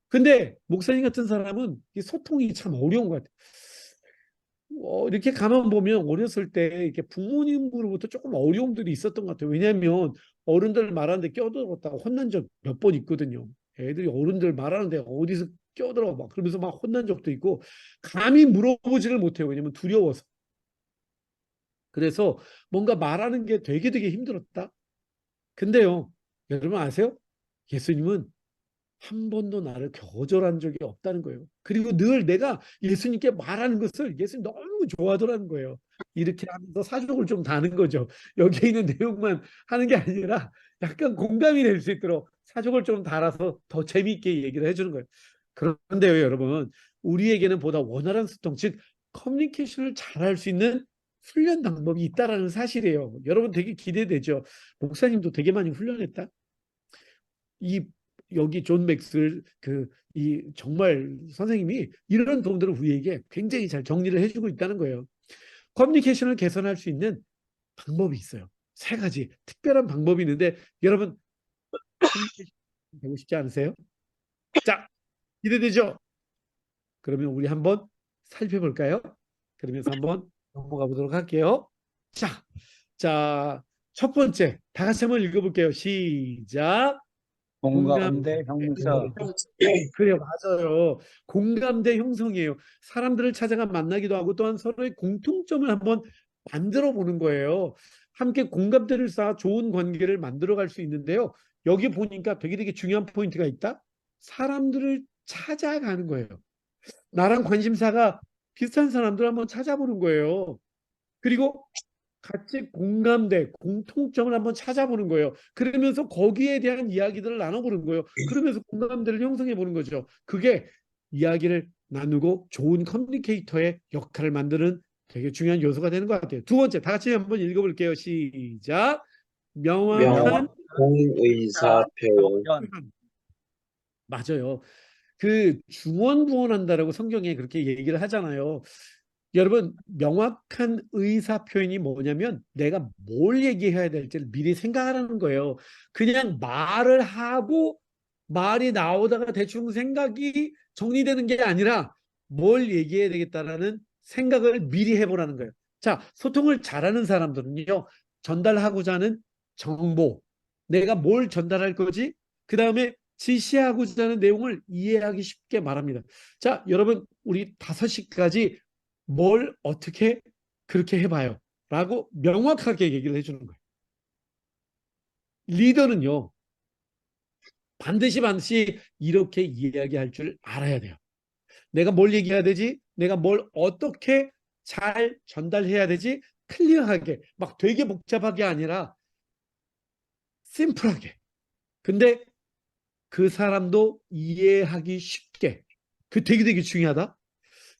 근데 목사님 같은 사람은 이 소통이 참 어려운 것 같아요. 이렇게 가만 보면 어렸을 때 이렇게 부모님으로부터 조금 어려움들이 있었던 것 같아요. 왜냐하면 어른들 말하는데 껴들었다가 혼난 적 몇 번 있거든요. 애들이 어른들 말하는데 어디서 껴들어 막 그러면서 막 혼난 적도 있고 감히 물어보지를 못해요. 왜냐면 두려워서. 그래서 뭔가 말하는 게 되게 힘들었다. 근데요, 여러분 아세요? 예수님은 한 번도 나를 거절한 적이 없다는 거예요. 그리고 늘 내가 예수님께 말하는 것을 예수님 너무 좋아하더라는 거예요. 이렇게 하면서 사족을 좀 다는 거죠. 여기에 있는 내용만 하는 게 아니라 약간 공감이 될 수 있도록 사족을 좀 달아서 더 재미있게 얘기를 해주는 거예요. 그런데요, 여러분, 우리에게는 보다 원활한 소통, 즉 커뮤니케이션을 잘할 수 있는 훈련 방법이 있다라는 사실이에요. 여러분 되게 기대되죠. 목사님도 되게 많이 훈련했다. 여기 존 맥스웰 이 정말 선생님이 이런 도움들을 우리에게 굉장히 잘 정리를 해주고 있다는 거예요. 커뮤니케이션을 개선할 수 있는 방법이 있어요. 3가지 특별한 방법이 있는데 여러분 커뮤니케이션 되고 싶지 않으세요? 자, 기대되죠? 그러면 우리 한번 살펴볼까요? 그러면서 한번 넘어가 보도록 할게요. 자, 첫 번째 다 같이 한번 읽어볼게요. 시작. 공감대 형성. 그래요, 맞아요. 공감대 형성이에요. 사람들을 찾아가 만나기도 하고 또한 서로의 공통점을 한번 만들어 보는 거예요. 함께 공감대를 쌓아 좋은 관계를 만들어 갈 수 있는데요. 여기 보니까 되게 중요한 포인트가 있다. 사람들을 찾아가는 거예요. 나랑 관심사가 비슷한 사람들 한번 찾아보는 거예요. 그리고 같이 공감대, 공통점을 한번 찾아보는 거예요. 그러면서 거기에 대한 이야기들을 나눠보는 거예요. 그러면서 공감대를 형성해 보는 거죠. 그게 이야기를 나누고 좋은 커뮤니케이터의 역할을 만드는 되게 중요한 요소가 되는 것 같아요. 두 번째, 다 같이 한번 읽어볼게요. 시작. 명확한 공의사 표현. 맞아요. 중원부원한다라고 성경에 그렇게 얘기를 하잖아요. 여러분, 명확한 의사 표현이 뭐냐면 내가 뭘 얘기해야 될지를 미리 생각하라는 거예요. 그냥 말을 하고 말이 나오다가 대충 생각이 정리되는 게 아니라 뭘 얘기해야 되겠다라는 생각을 미리 해보라는 거예요. 자, 소통을 잘하는 사람들은요, 전달하고자 하는 정보, 내가 뭘 전달할 거지? 그 다음에 지시하고자 하는 내용을 이해하기 쉽게 말합니다. 자, 여러분, 우리 5시까지 뭘 어떻게 그렇게 해봐요 라고 명확하게 얘기를 해주는 거예요. 리더는요, 반드시 이렇게 이야기할 줄 알아야 돼요. 내가 뭘 얘기해야 되지? 내가 뭘 어떻게 잘 전달해야 되지? 클리어하게, 막 되게 복잡하게 아니라 심플하게. 근데 그 사람도 이해하기 쉽게. 그 되게 중요하다.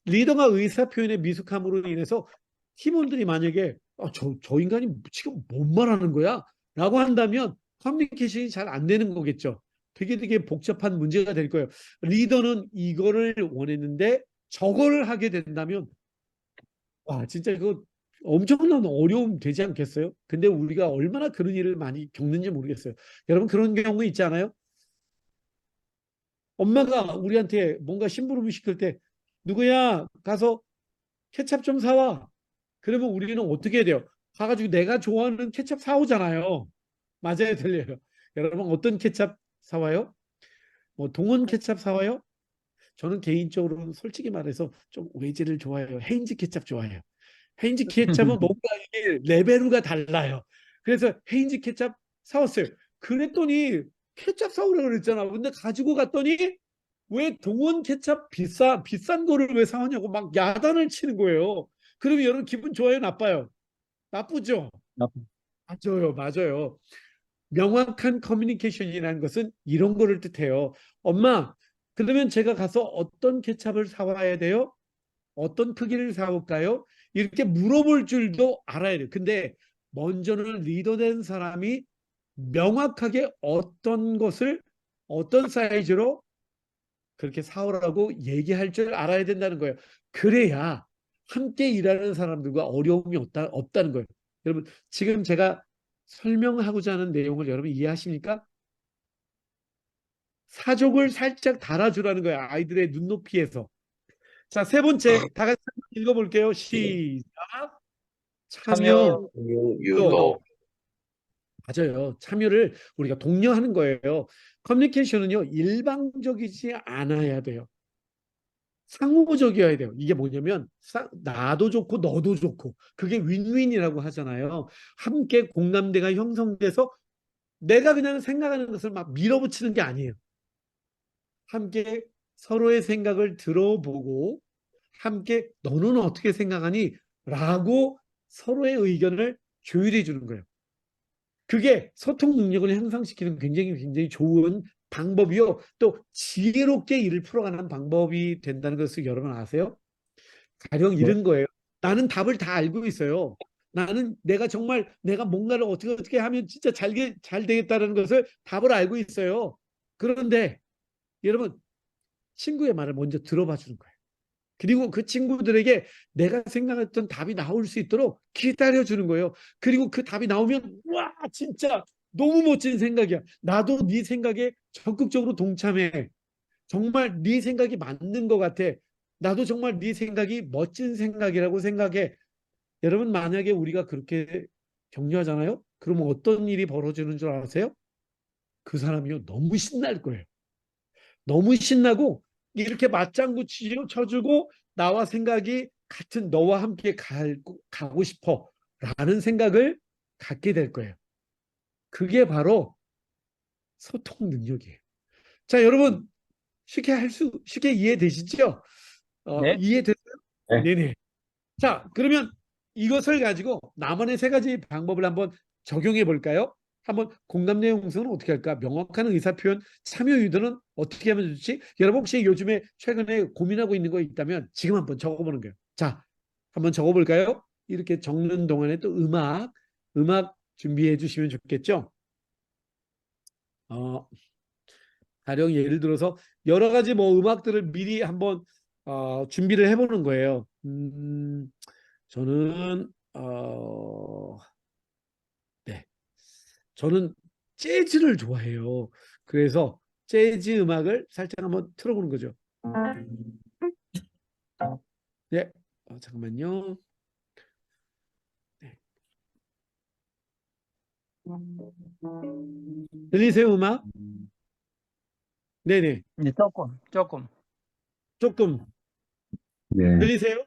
리더가 의사 표현의 미숙함으로 인해서 팀원들이 만약에 저 인간이 지금 뭔 말하는 거야? 라고 한다면 커뮤니케이션이 잘 안 되는 거겠죠. 되게 복잡한 문제가 될 거예요. 리더는 이거를 원했는데 저거를 하게 된다면 와, 진짜 이거 엄청난 어려움 되지 않겠어요? 근데 우리가 얼마나 그런 일을 많이 겪는지 모르겠어요. 여러분 그런 경우 있지 않아요? 엄마가 우리한테 뭔가 심부름을 시킬 때 누구야 가서 케찹 좀 사와. 그러면 우리는 어떻게 해야 돼요? 가가지고 내가 좋아하는 케찹 사오잖아요. 맞아요, 들려요. 여러분 어떤 케찹 사와요? 뭐 동원 케찹 사와요? 저는 개인적으로 솔직히 말해서 좀 외제를 좋아해요. 헤인즈 케찹 좋아해요. 헤인즈 케찹은 뭔가 이게 레벨가 달라요. 그래서 헤인즈 케찹 사왔어요. 그랬더니 케찹 사오라고 그랬잖아. 근데 가지고 갔더니 왜 동원 케찹 비싼 거를 왜 사오냐고 막 야단을 치는 거예요. 그러면 여러분 기분 좋아요, 나빠요? 나쁘죠? 맞아요. 명확한 커뮤니케이션이라는 것은 이런 거를 뜻해요. 엄마, 그러면 제가 가서 어떤 케찹을 사와야 돼요? 어떤 크기를 사올까요? 이렇게 물어볼 줄도 알아야 돼요. 근데 먼저는 리더된 사람이 명확하게 어떤 것을 어떤 사이즈로 그렇게 사오라고 얘기할 줄 알아야 된다는 거예요. 그래야 함께 일하는 사람들과 어려움이 없다는 거예요. 여러분 지금 제가 설명하고자 하는 내용을 여러분 이해하십니까? 사족을 살짝 달아주라는 거예요. 아이들의 눈높이에서. 자, 3번째 다 같이 읽어볼게요. 시작. 참여, 유도. 맞아요. 참여를 우리가 독려하는 거예요. 커뮤니케이션은요, 일방적이지 않아야 돼요. 상호적이어야 돼요. 이게 뭐냐면 나도 좋고 너도 좋고 그게 윈윈이라고 하잖아요. 함께 공감대가 형성돼서 내가 그냥 생각하는 것을 막 밀어붙이는 게 아니에요. 함께 서로의 생각을 들어보고 함께 너는 어떻게 생각하니? 라고 서로의 의견을 조율해 주는 거예요. 그게 소통 능력을 향상시키는 굉장히 좋은 방법이요. 또 지혜롭게 일을 풀어가는 방법이 된다는 것을 여러분 아세요? 가령 이런 거예요. 나는 답을 다 알고 있어요. 나는 내가 뭔가를 어떻게 하면 진짜 잘 되겠다는 것을 답을 알고 있어요. 그런데 여러분 친구의 말을 먼저 들어봐 주는 거예요. 그리고 그 친구들에게 내가 생각했던 답이 나올 수 있도록 기다려 주는 거예요. 그리고 그 답이 나오면 와 진짜 너무 멋진 생각이야. 나도 네 생각에 적극적으로 동참해. 정말 네 생각이 맞는 것 같아. 나도 정말 네 생각이 멋진 생각이라고 생각해. 여러분 만약에 우리가 그렇게 격려하잖아요. 그러면 어떤 일이 벌어지는 줄 아세요? 그 사람이요 너무 신날 거예요. 너무 신나고 이렇게 맞장구 쳐주고 나와 생각이 같은 너와 함께 가고 싶어 라는 생각을 갖게 될 거예요. 그게 바로 소통 능력이에요. 자, 여러분 쉽게 이해되시죠? 네. 이해됐어요? 네. 네네. 자, 그러면 이것을 가지고 나만의 세 가지 방법을 한번 적용해 볼까요? 한번 공감 내용 형성은 어떻게 할까? 명확한 의사표현, 참여 유도는 어떻게 하면 좋지? 여러분 혹시 요즘에 최근에 고민하고 있는 거 있다면 지금 한번 적어보는 거예요. 자, 한번 적어볼까요? 이렇게 적는 동안에 또 음악 준비해 주시면 좋겠죠? 가령 예를 들어서 여러 가지 뭐 음악들을 미리 한번 준비를 해보는 거예요. 저는 네, 저는 재즈를 좋아해요. 그래서 재즈 음악을 살짝 한번 틀어보는 거죠. 네, 잠깐만요. 네. 들리세요, 음악? 네네, 네, 조금 조금 네. 들리세요?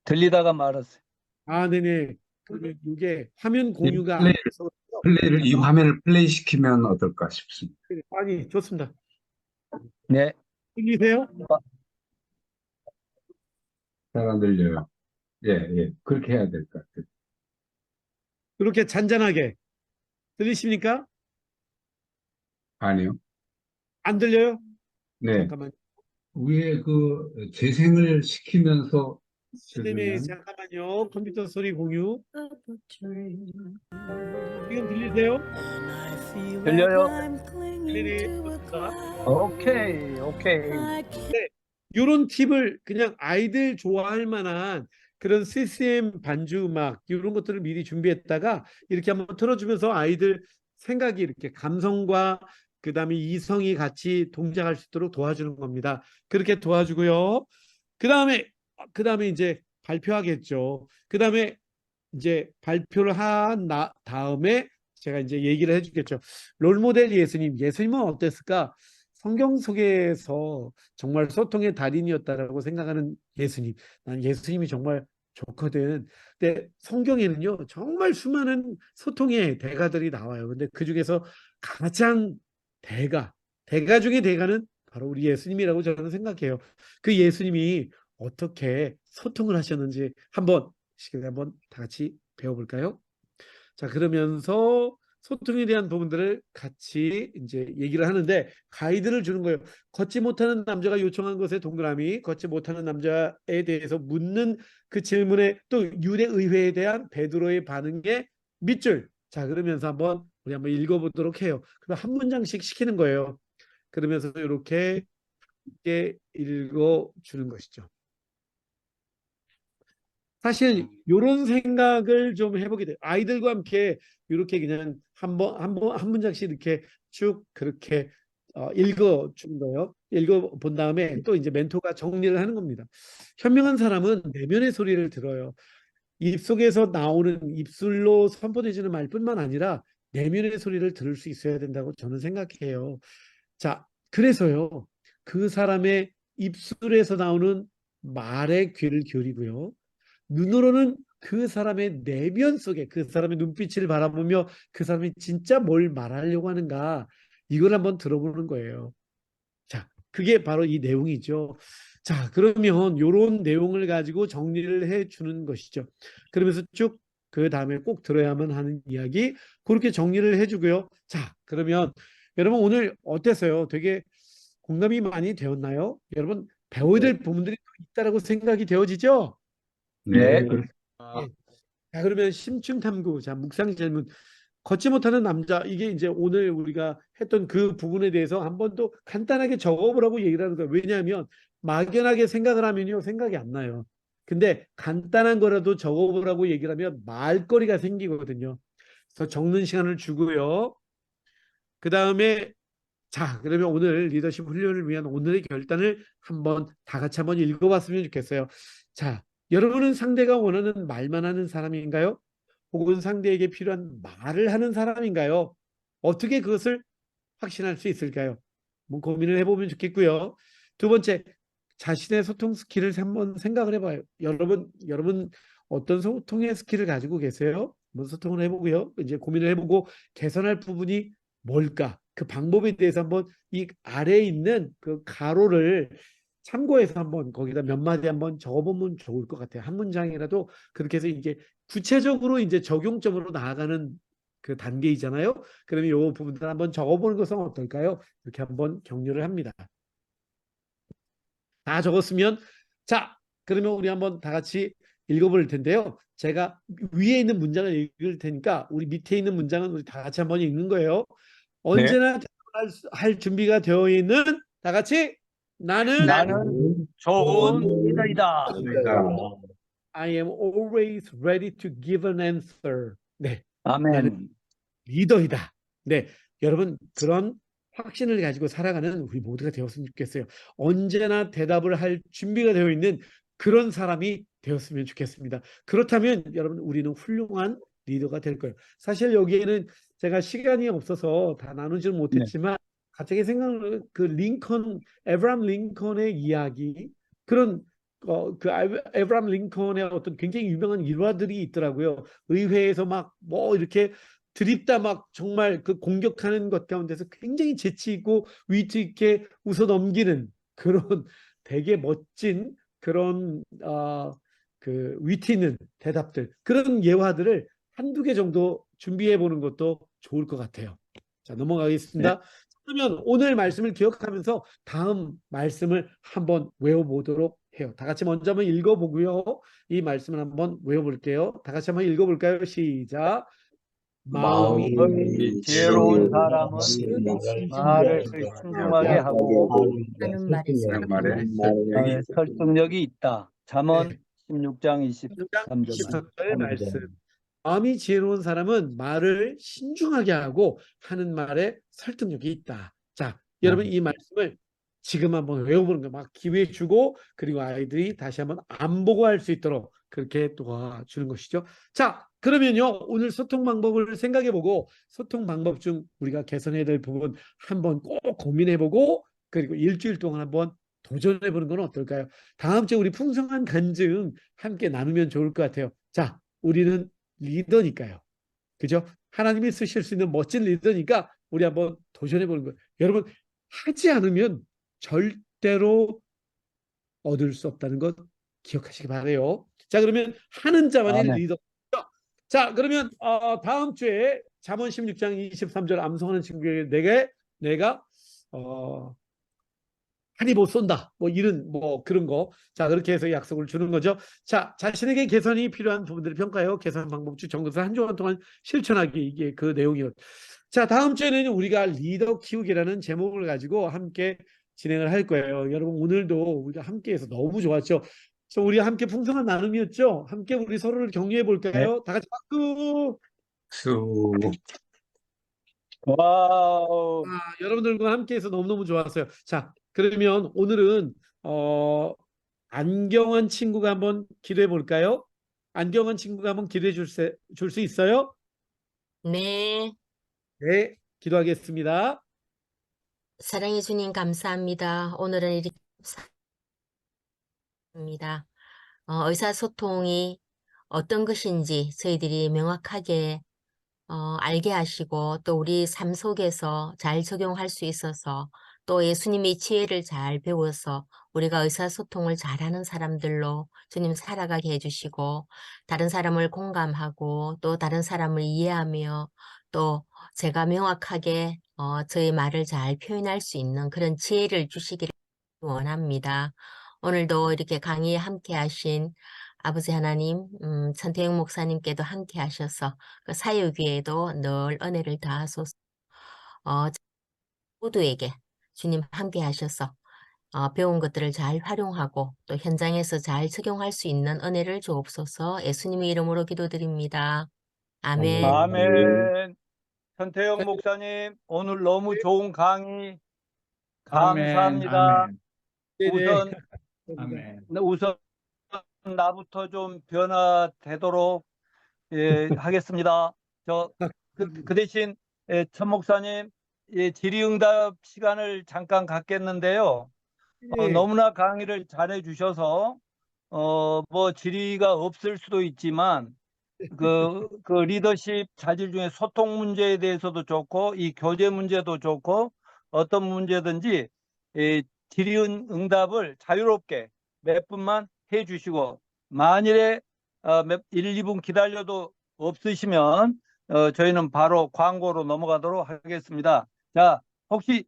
들리다가 말았어요. 아, 네네. 그러면 이게 화면 공유가 안 플레이를, 돼서 이 화면을 플레이 시키면 어떨까 싶습니다. 아니 좋습니다. 네. 들리세요? 잘 안 들려요. 예. 그렇게 해야 될 것 같아요. 그렇게 잔잔하게 들리십니까? 아니요. 안 들려요? 네. 잠깐만. 위에 그 재생을 시키면서 네네, 들으면 잠깐만요. 컴퓨터 소리 공유. 지금 들리세요? 들려요? 네네. 좋습니다. 오케이. 네, 이런 팁을 그냥 아이들 좋아할 만한 그런 CCM 반주 음악 이런 것들을 미리 준비했다가 이렇게 한번 틀어주면서 아이들 생각이 이렇게 감성과 그다음에 이성이 같이 동작할 수 있도록 도와주는 겁니다. 그렇게 도와주고요. 그다음에 이제 발표하겠죠. 그다음에 이제 발표를 한 다음에 제가 이제 얘기를 해주겠죠. 롤모델 예수님은 어땠을까? 성경 속에서 정말 소통의 달인이었다라고 생각하는 예수님. 난 예수님이 정말 좋거든. 근데 성경에는요, 정말 수많은 소통의 대가들이 나와요. 근데 그 중에서 가장 대가 중에 대가는 바로 우리 예수님이라고 저는 생각해요. 그 예수님이 어떻게 소통을 하셨는지 한번 다 같이 배워볼까요? 자, 그러면서 소통에 대한 부분들을 같이 이제 얘기를 하는데 가이드를 주는 거예요. 걷지 못하는 남자가 요청한 것에 동그라미, 걷지 못하는 남자에 대해서 묻는 그 질문에 또 유대 의회에 대한 베드로의 반응에 밑줄. 자, 그러면서 우리 한번 읽어보도록 해요. 그럼 한 문장씩 시키는 거예요. 그러면서 이렇게 함께 읽어주는 것이죠. 사실 이런 생각을 좀 해보게 돼요. 아이들과 함께 이렇게 그냥 한 문장씩 이렇게 쭉 그렇게 읽어주는 거예요. 읽어본 다음에 또 이제 멘토가 정리를 하는 겁니다. 현명한 사람은 내면의 소리를 들어요. 입속에서 나오는 입술로 선포되지는 말뿐만 아니라 내면의 소리를 들을 수 있어야 된다고 저는 생각해요. 자, 그래서요. 그 사람의 입술에서 나오는 말에 귀를 기울이고요. 눈으로는 그 사람의 내면 속에 그 사람의 눈빛을 바라보며 그 사람이 진짜 뭘 말하려고 하는가 이걸 한번 들어보는 거예요. 자, 그게 바로 이 내용이죠. 자, 그러면 이런 내용을 가지고 정리를 해 주는 것이죠. 그러면서 쭉 그 다음에 꼭 들어야만 하는 이야기 그렇게 정리를 해주고요. 자, 그러면 여러분 오늘 어땠어요? 되게 공감이 많이 되었나요? 여러분 배워야 될 부분들이 또 있다라고 생각이 되어지죠? 네, 네. 그렇습니다. 자, 그러면 심층 탐구. 자, 묵상 질문. 걷지 못하는 남자. 이게 이제 오늘 우리가 했던 그 부분에 대해서 한 번 더 간단하게 적어보라고 얘기를 하는 거예요. 왜냐하면 막연하게 생각을 하면요, 생각이 안 나요. 근데 간단한 거라도 적어보라고 얘기를 하면 말거리가 생기거든요. 그래서 적는 시간을 주고요. 그 다음에 자, 그러면 오늘 리더십 훈련을 위한 오늘의 결단을 한번 다 같이 한번 읽어봤으면 좋겠어요. 자, 여러분은 상대가 원하는 말만 하는 사람인가요? 혹은 상대에게 필요한 말을 하는 사람인가요? 어떻게 그것을 확신할 수 있을까요? 뭐 고민을 해보면 좋겠고요. 두 번째, 자신의 소통 스킬을 한번 생각을 해봐요. 여러분 어떤 소통의 스킬을 가지고 계세요? 한번 소통을 해보고요. 이제 고민을 해보고 개선할 부분이 뭘까? 그 방법에 대해서 한번 이 아래에 있는 그 가로를 참고해서 한번 거기다 몇 마디 한번 적어보면 좋을 것 같아요. 한 문장이라도 그렇게 해서 이게 구체적으로 이제 적용점으로 나아가는 그 단계이잖아요. 그러면 이 부분들 한번 적어보는 것은 어떨까요? 이렇게 한번 격려를 합니다. 다 적었으면 자, 그러면 우리 한번 다 같이 읽어볼 텐데요. 제가 위에 있는 문장을 읽을 테니까 우리 밑에 있는 문장은 우리 다 같이 한번 읽는 거예요. 언제나 할 준비가 되어 있는 다 같이 나는 좋은 리더이다. I am always ready to give an answer. 네, 나는 아멘. 리더이다. 네, 여러분 그런 확신을 가지고 살아가는 우리 모두가 되었으면 좋겠어요. 언제나 대답을 할 준비가 되어 있는 그런 사람이 되었으면 좋겠습니다. 그렇다면 여러분 우리는 훌륭한 리더가 될 거예요. 사실 여기에는 제가 시간이 없어서 다 나누지는 못했지만 갑자기 생각나는 그 에브라함 링컨의 이야기 그런 그 에브라함 링컨의 어떤 굉장히 유명한 일화들이 있더라고요. 의회에서 막 뭐 이렇게 드립다 막 정말 그 공격하는 것 가운데서 굉장히 재치 있고 위트 있게 웃어 넘기는 그런 되게 멋진 그런 그 위트 있는 대답들 그런 예화들을 한두 개 정도 준비해 보는 것도 좋을 것 같아요. 자, 넘어가겠습니다. 그러면 오늘 말씀을 기억하면서 다음 말씀을 한번 외워보도록 해요. 다 같이 먼저 한번 읽어보고요. 이 말씀을 한번 외워볼게요. 다 같이 한번 읽어볼까요? 시작. 마음이 지혜로운 사람은 말을 신중하게 하고 하는 말에 설득력이 있다. 잠언 네. 16장 23절. 23절 말씀. 마음이 지혜로운 사람은 말을 신중하게 하고 하는 말에 설득력이 있다. 자, 여러분 이 말씀을 지금 한번 외워보는 거 막 기회 주고 그리고 아이들이 다시 한번 안 보고 할 수 있도록 그렇게 도와주는 것이죠. 자, 그러면요 오늘 소통 방법을 생각해보고 소통 방법 중 우리가 개선해야 될 부분 한번 꼭 고민해보고 그리고 일주일 동안 한번 도전해보는 건 어떨까요? 다음 주에 우리 풍성한 간증 함께 나누면 좋을 것 같아요. 자, 우리는 리더니까요. 그죠? 하나님이 쓰실 수 있는 멋진 리더니까 우리 한번 도전해보는 거예요. 여러분 하지 않으면 절대로 얻을 수 없다는 것 기억하시기 바라요. 자, 그러면 하는 자만이 아멘. 리더. 자, 그러면 다음 주에 잠언 16장 23절 암송하는 친구에게 내가 한이 못 쏜다. 뭐 이런 뭐 그런 거. 자, 그렇게 해서 약속을 주는 거죠. 자, 자신에게 개선이 필요한 부분들을 평가해요. 개선 방법 쭉 정해서 한 주간 동안 실천하기 이게 그 내용이에요. 자, 다음 주에는 우리가 리더 키우기라는 제목을 가지고 함께 진행을 할 거예요. 여러분 오늘도 우리가 함께해서 너무 좋았죠. 그래서 우리 함께 풍성한 나눔이었죠. 함께 우리 서로를 격려해 볼까요? 다 같이 박수. 수 와우. 여러분들과 함께해서 너무너무 좋았어요. 자, 그러면 오늘은 안경환 친구가 한번 기도해 볼까요? 안경환 친구가 한번 기도해 줄 수 있어요? 네, 네, 기도하겠습니다. 사랑해 주님 감사합니다. 오늘은 이렇게 감사합니다. 의사소통이 어떤 것인지 저희들이 명확하게 알게 하시고 또 우리 삶 속에서 잘 적용할 수 있어서 또 예수님의 지혜를 잘 배워서 우리가 의사소통을 잘하는 사람들로 주님 살아가게 해주시고 다른 사람을 공감하고 또 다른 사람을 이해하며 또 제가 명확하게 저의 말을 잘 표현할 수 있는 그런 지혜를 주시기를 원합니다. 오늘도 이렇게 강의에 함께 하신 아버지 하나님, 천태영 목사님께도 함께 하셔서 그 사역 위에도 늘 은혜를 다하소서. 모두에게 주님 함께 하셔서 배운 것들을 잘 활용하고 또 현장에서 잘 적용할 수 있는 은혜를 주옵소서. 예수님의 이름으로 기도드립니다. 아멘. 아멘. 천태영 목사님, 오늘 너무 좋은 강의 감사합니다. 아멘. 우선, 아멘. 우선 나부터 좀 변화되도록 하겠습니다. 그 대신 천 목사님, 질의응답 시간을 잠깐 갖겠는데요. 너무나 강의를 잘해 주셔서 뭐 질의가 없을 수도 있지만 그 리더십 자질 중에 소통 문제에 대해서도 좋고 이 교재 문제도 좋고 어떤 문제든지 질의응답을 자유롭게 몇 분만 해 주시고 만일에 1, 2분 기다려도 없으시면 저희는 바로 광고로 넘어가도록 하겠습니다. 자, 혹시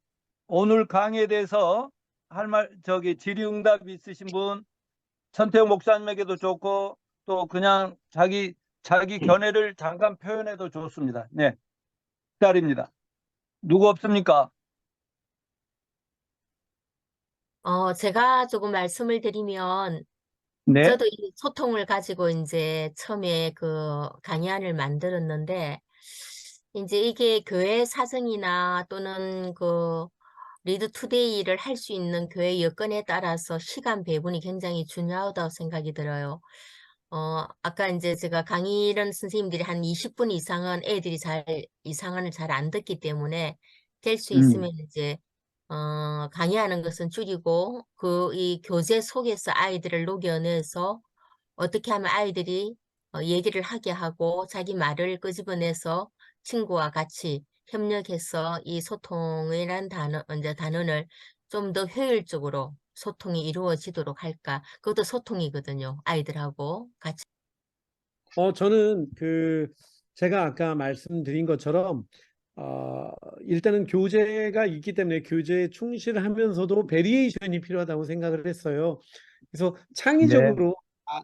오늘 강의에 대해서 할 말, 질의응답 있으신 분, 천태영 목사님에게도 좋고 또 그냥 자기 견해를 잠깐 표현해도 좋습니다. 네, 기다립니다. 누구 없습니까? 제가 조금 말씀을 드리면 네, 저도 이 소통을 가지고 이제 처음에 그 강의안을 만들었는데 이제 이게 교회 사정이나 또는 그 리드 투데이를 할 수 있는 교회 여건에 따라서 시간 배분이 굉장히 중요하다고 생각이 들어요. 아까 이제 제가 강의를 선생님들이 한 20분 이상은 애들이 이 상황을 잘 안 듣기 때문에 될 수 있으면 이제 강의하는 것은 줄이고 이 교재 속에서 아이들을 녹여내서 어떻게 하면 아이들이 얘기를 하게 하고 자기 말을 끄집어내서 친구와 같이 협력해서 이 소통이란 단원을 좀 더 효율적으로 소통이 이루어지도록 할까? 그것도 소통이거든요. 아이들하고 같이. 저는 제가 아까 말씀드린 것처럼 일단은 교재가 있기 때문에 교재에 충실하면서도 베리에이션이 필요하다고 생각을 했어요. 그래서 창의적으로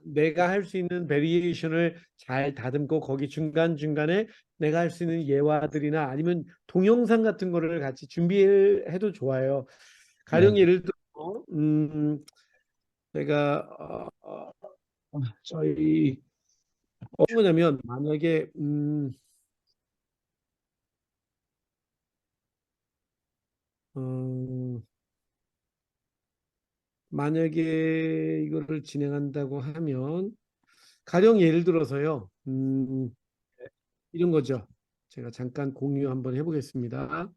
내가 할 수 있는 베리에이션을 잘 다듬고 거기 중간중간에 내가 할 수 있는 예화들이나 아니면 동영상 같은 거를 같이 준비해도 좋아요. 가령 예를 들어 제가 저희 뭐냐면 만약에 만약에 이거를 진행한다고 하면 가령 예를 들어서요. 이런 거죠. 제가 잠깐 공유 한번 해보겠습니다.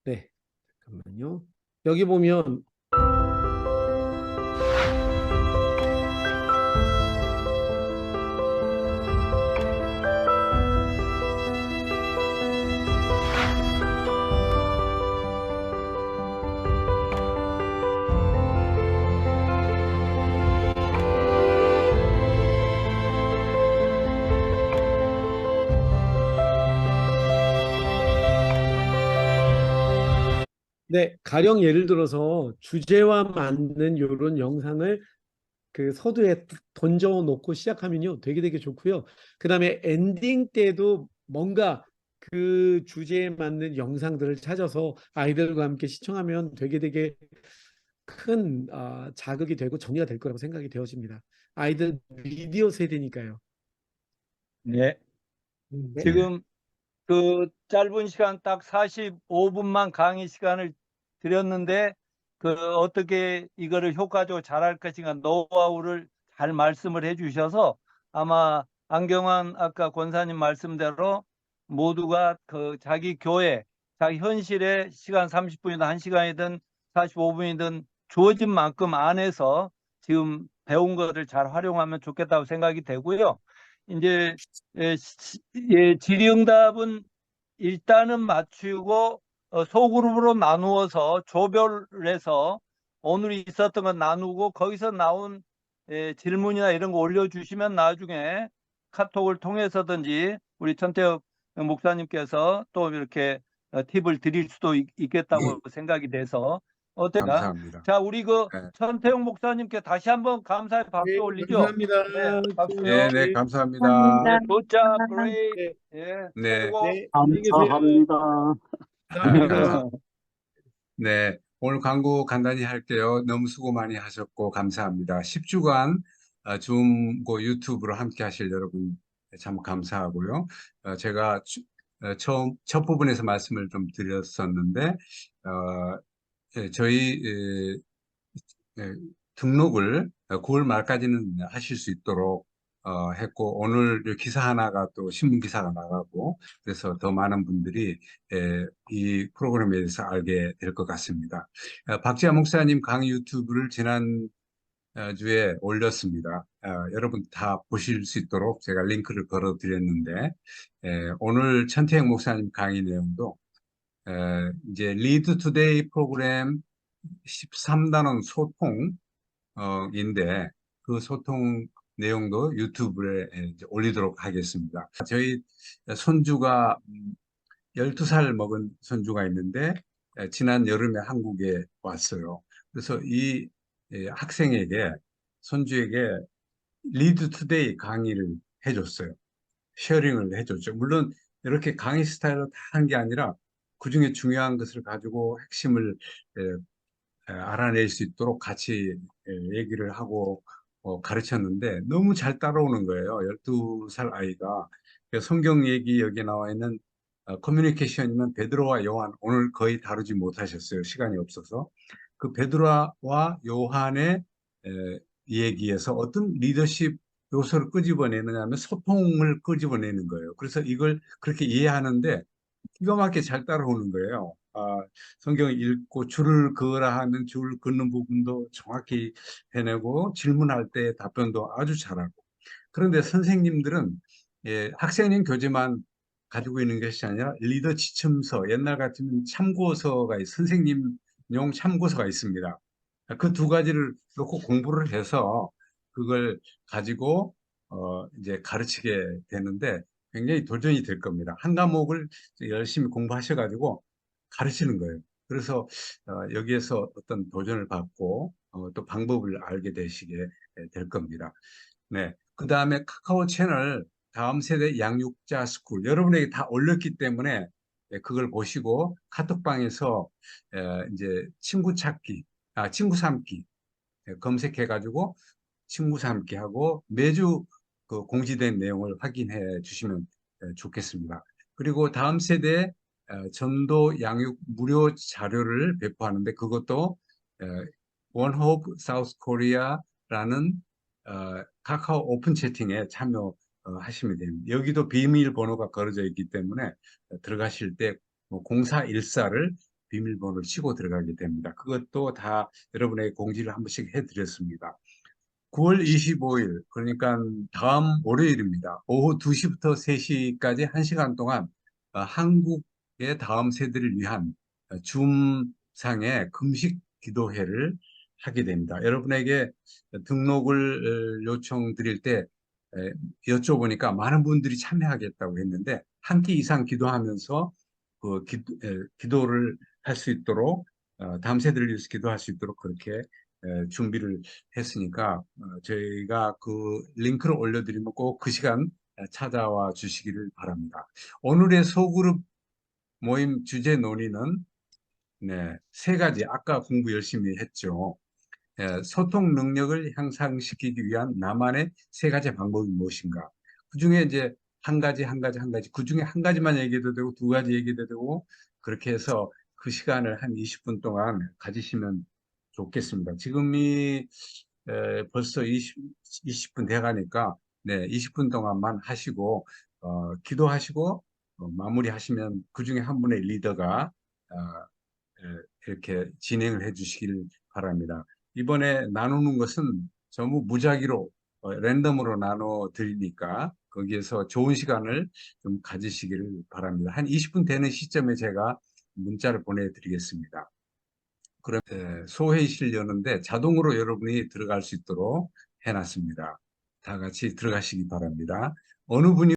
네, 잠깐만요. 여기 보면 네, 가령 예를 들어서 주제와 맞는 이런 영상을 그 서두에 던져 놓고 시작하면요 되게 좋고요. 그 다음에 엔딩 때도 뭔가 그 주제에 맞는 영상들을 찾아서 아이들과 함께 시청하면 되게 큰 자극이 되고 정리가 될 거라고 생각이 되어집니다. 아이들 미디어 세대니까요. 네. 지금 그 짧은 시간 딱 45분만 강의 시간을 드렸는데 어떻게 이거를 효과적으로 잘할 것인가 노하우를 잘 말씀을 해주셔서 아마 안경환 아까 권사님 말씀대로 모두가 자기 교회, 자기 현실에 시간 30분이든 1시간이든 45분이든 주어진 만큼 안에서 지금 배운 것을 잘 활용하면 좋겠다고 생각이 되고요. 이제 질의응답은 일단은 맞추고 소그룹으로 나누어서 조별해서 오늘 있었던 건 나누고 거기서 나온 질문이나 이런 거 올려주시면 나중에 카톡을 통해서든지 우리 천태엽 목사님께서 또 이렇게 팁을 드릴 수도 있겠다고 생각이 돼서 어때요? 감사합니다. 자, 우리 그 네. 천태용 목사님께 다시 한번 감사의 박수 네, 올리죠. 감사합니다. 네, 박수요. 네, 네, 네, 감사합니다. 네, good job, great. 네, 예, 네. 최고. 네, 안녕히 계세요. 감사합니다. 감사합니다. 네, 오늘 광고 간단히 할게요. 너무 수고 많이 하셨고 감사합니다. 10주간 줌 유튜브로 함께 하실 여러분 참 감사하고요. 제가 처음 첫 부분에서 말씀을 좀 드렸었는데 저희 등록을 9월 말까지는 하실 수 있도록 했고 오늘 기사 하나가 또 신문 기사가 나가고 그래서 더 많은 분들이 이 프로그램에 대해서 알게 될 것 같습니다. 박지하 목사님 강의 유튜브를 지난 주에 올렸습니다. 여러분 다 보실 수 있도록 제가 링크를 걸어 드렸는데 오늘 천태영 목사님 강의 내용도 이제 리드 투데이 프로그램 13단원 소통인데 그 소통 내용도 유튜브에 이제 올리도록 하겠습니다. 저희 손주가 12살 먹은 손주가 있는데 지난 여름에 한국에 왔어요. 그래서 이 학생에게 손주에게 리드 투데이 강의를 해줬어요. 쉐어링을 해줬죠. 물론 이렇게 강의 스타일로 다 한 게 아니라 그중에 중요한 것을 가지고 핵심을 알아낼 수 있도록 같이 얘기를 하고 가르쳤는데 너무 잘 따라오는 거예요. 12살 아이가. 성경 얘기 여기 나와 있는 커뮤니케이션이면 베드로와 요한 오늘 거의 다루지 못하셨어요. 시간이 없어서. 그 베드로와 요한의 얘기에서 어떤 리더십 요소를 끄집어내느냐 하면 소통을 끄집어내는 거예요. 그래서 이걸 그렇게 이해하는데 기가 막히게 잘 따라오는 거예요. 성경을 읽고 줄을 그으라 하면 줄 긋는 부분도 정확히 해내고 질문할 때 답변도 아주 잘하고. 그런데 선생님들은 학생인 교재만 가지고 있는 것이 아니라 리더 지침서, 옛날 같으면 참고서가 선생님용 참고서가 있습니다. 그 두 가지를 놓고 공부를 해서 그걸 가지고 이제 가르치게 되는데 굉장히 도전이 될 겁니다. 한 과목을 열심히 공부하셔가지고 가르치는 거예요. 그래서 여기에서 어떤 도전을 받고 또 방법을 알게 되시게 될 겁니다. 네. 그 다음에 카카오 채널 다음 세대 양육자 스쿨 여러분에게 다 올렸기 때문에 그걸 보시고 카톡방에서 이제 친구 찾기, 친구 삼기 검색해가지고 친구 삼기 하고 매주 그 공지된 내용을 확인해 주시면 좋겠습니다. 그리고 다음 세대 전도 양육 무료 자료를 배포하는데 그것도 원호프 사우스 코리아라는 카카오 오픈 채팅에 참여하시면 됩니다. 여기도 비밀번호가 걸어져 있기 때문에 들어가실 때 0414를 비밀번호를 치고 들어가게 됩니다. 그것도 다 여러분에게 공지를 한 번씩 해드렸습니다. 9월 25일, 그러니까 다음 월요일입니다. 오후 2시부터 3시까지 1시간 동안 한국의 다음 세대를 위한 줌상의 금식 기도회를 하게 됩니다. 여러분에게 등록을 요청드릴 때 여쭤보니까 많은 분들이 참여하겠다고 했는데 한 끼 이상 기도하면서 그 기도를 할 수 있도록 다음 세대를 위해서 기도할 수 있도록 그렇게 준비를 했으니까 저희가 그 링크를 올려드리면 꼭 그 시간 찾아와 주시기를 바랍니다. 오늘의 소그룹 모임 주제 논의는 세 가지 아까 공부 열심히 했죠. 소통 능력을 향상시키기 위한 나만의 세 가지 방법이 무엇인가. 그 중에 이제 한 가지, 그 중에 한 가지만 얘기해도 되고 두 가지 얘기해도 되고 그렇게 해서 그 시간을 한 20분 동안 가지시면 좋겠습니다. 지금이 벌써 20분 돼가니까 20분 동안만 하시고 기도하시고 마무리하시면 그중에 한 분의 리더가 이렇게 진행을 해 주시길 바랍니다. 이번에 나누는 것은 전부 무작위로 랜덤으로 나눠 드리니까 거기에서 좋은 시간을 좀 가지시기를 바랍니다. 한 20분 되는 시점에 제가 문자를 보내드리겠습니다. 그럼 소회의실 여는데 자동으로 여러분이 들어갈 수 있도록 해놨습니다. 다 같이 들어가시기 바랍니다. 어느 분이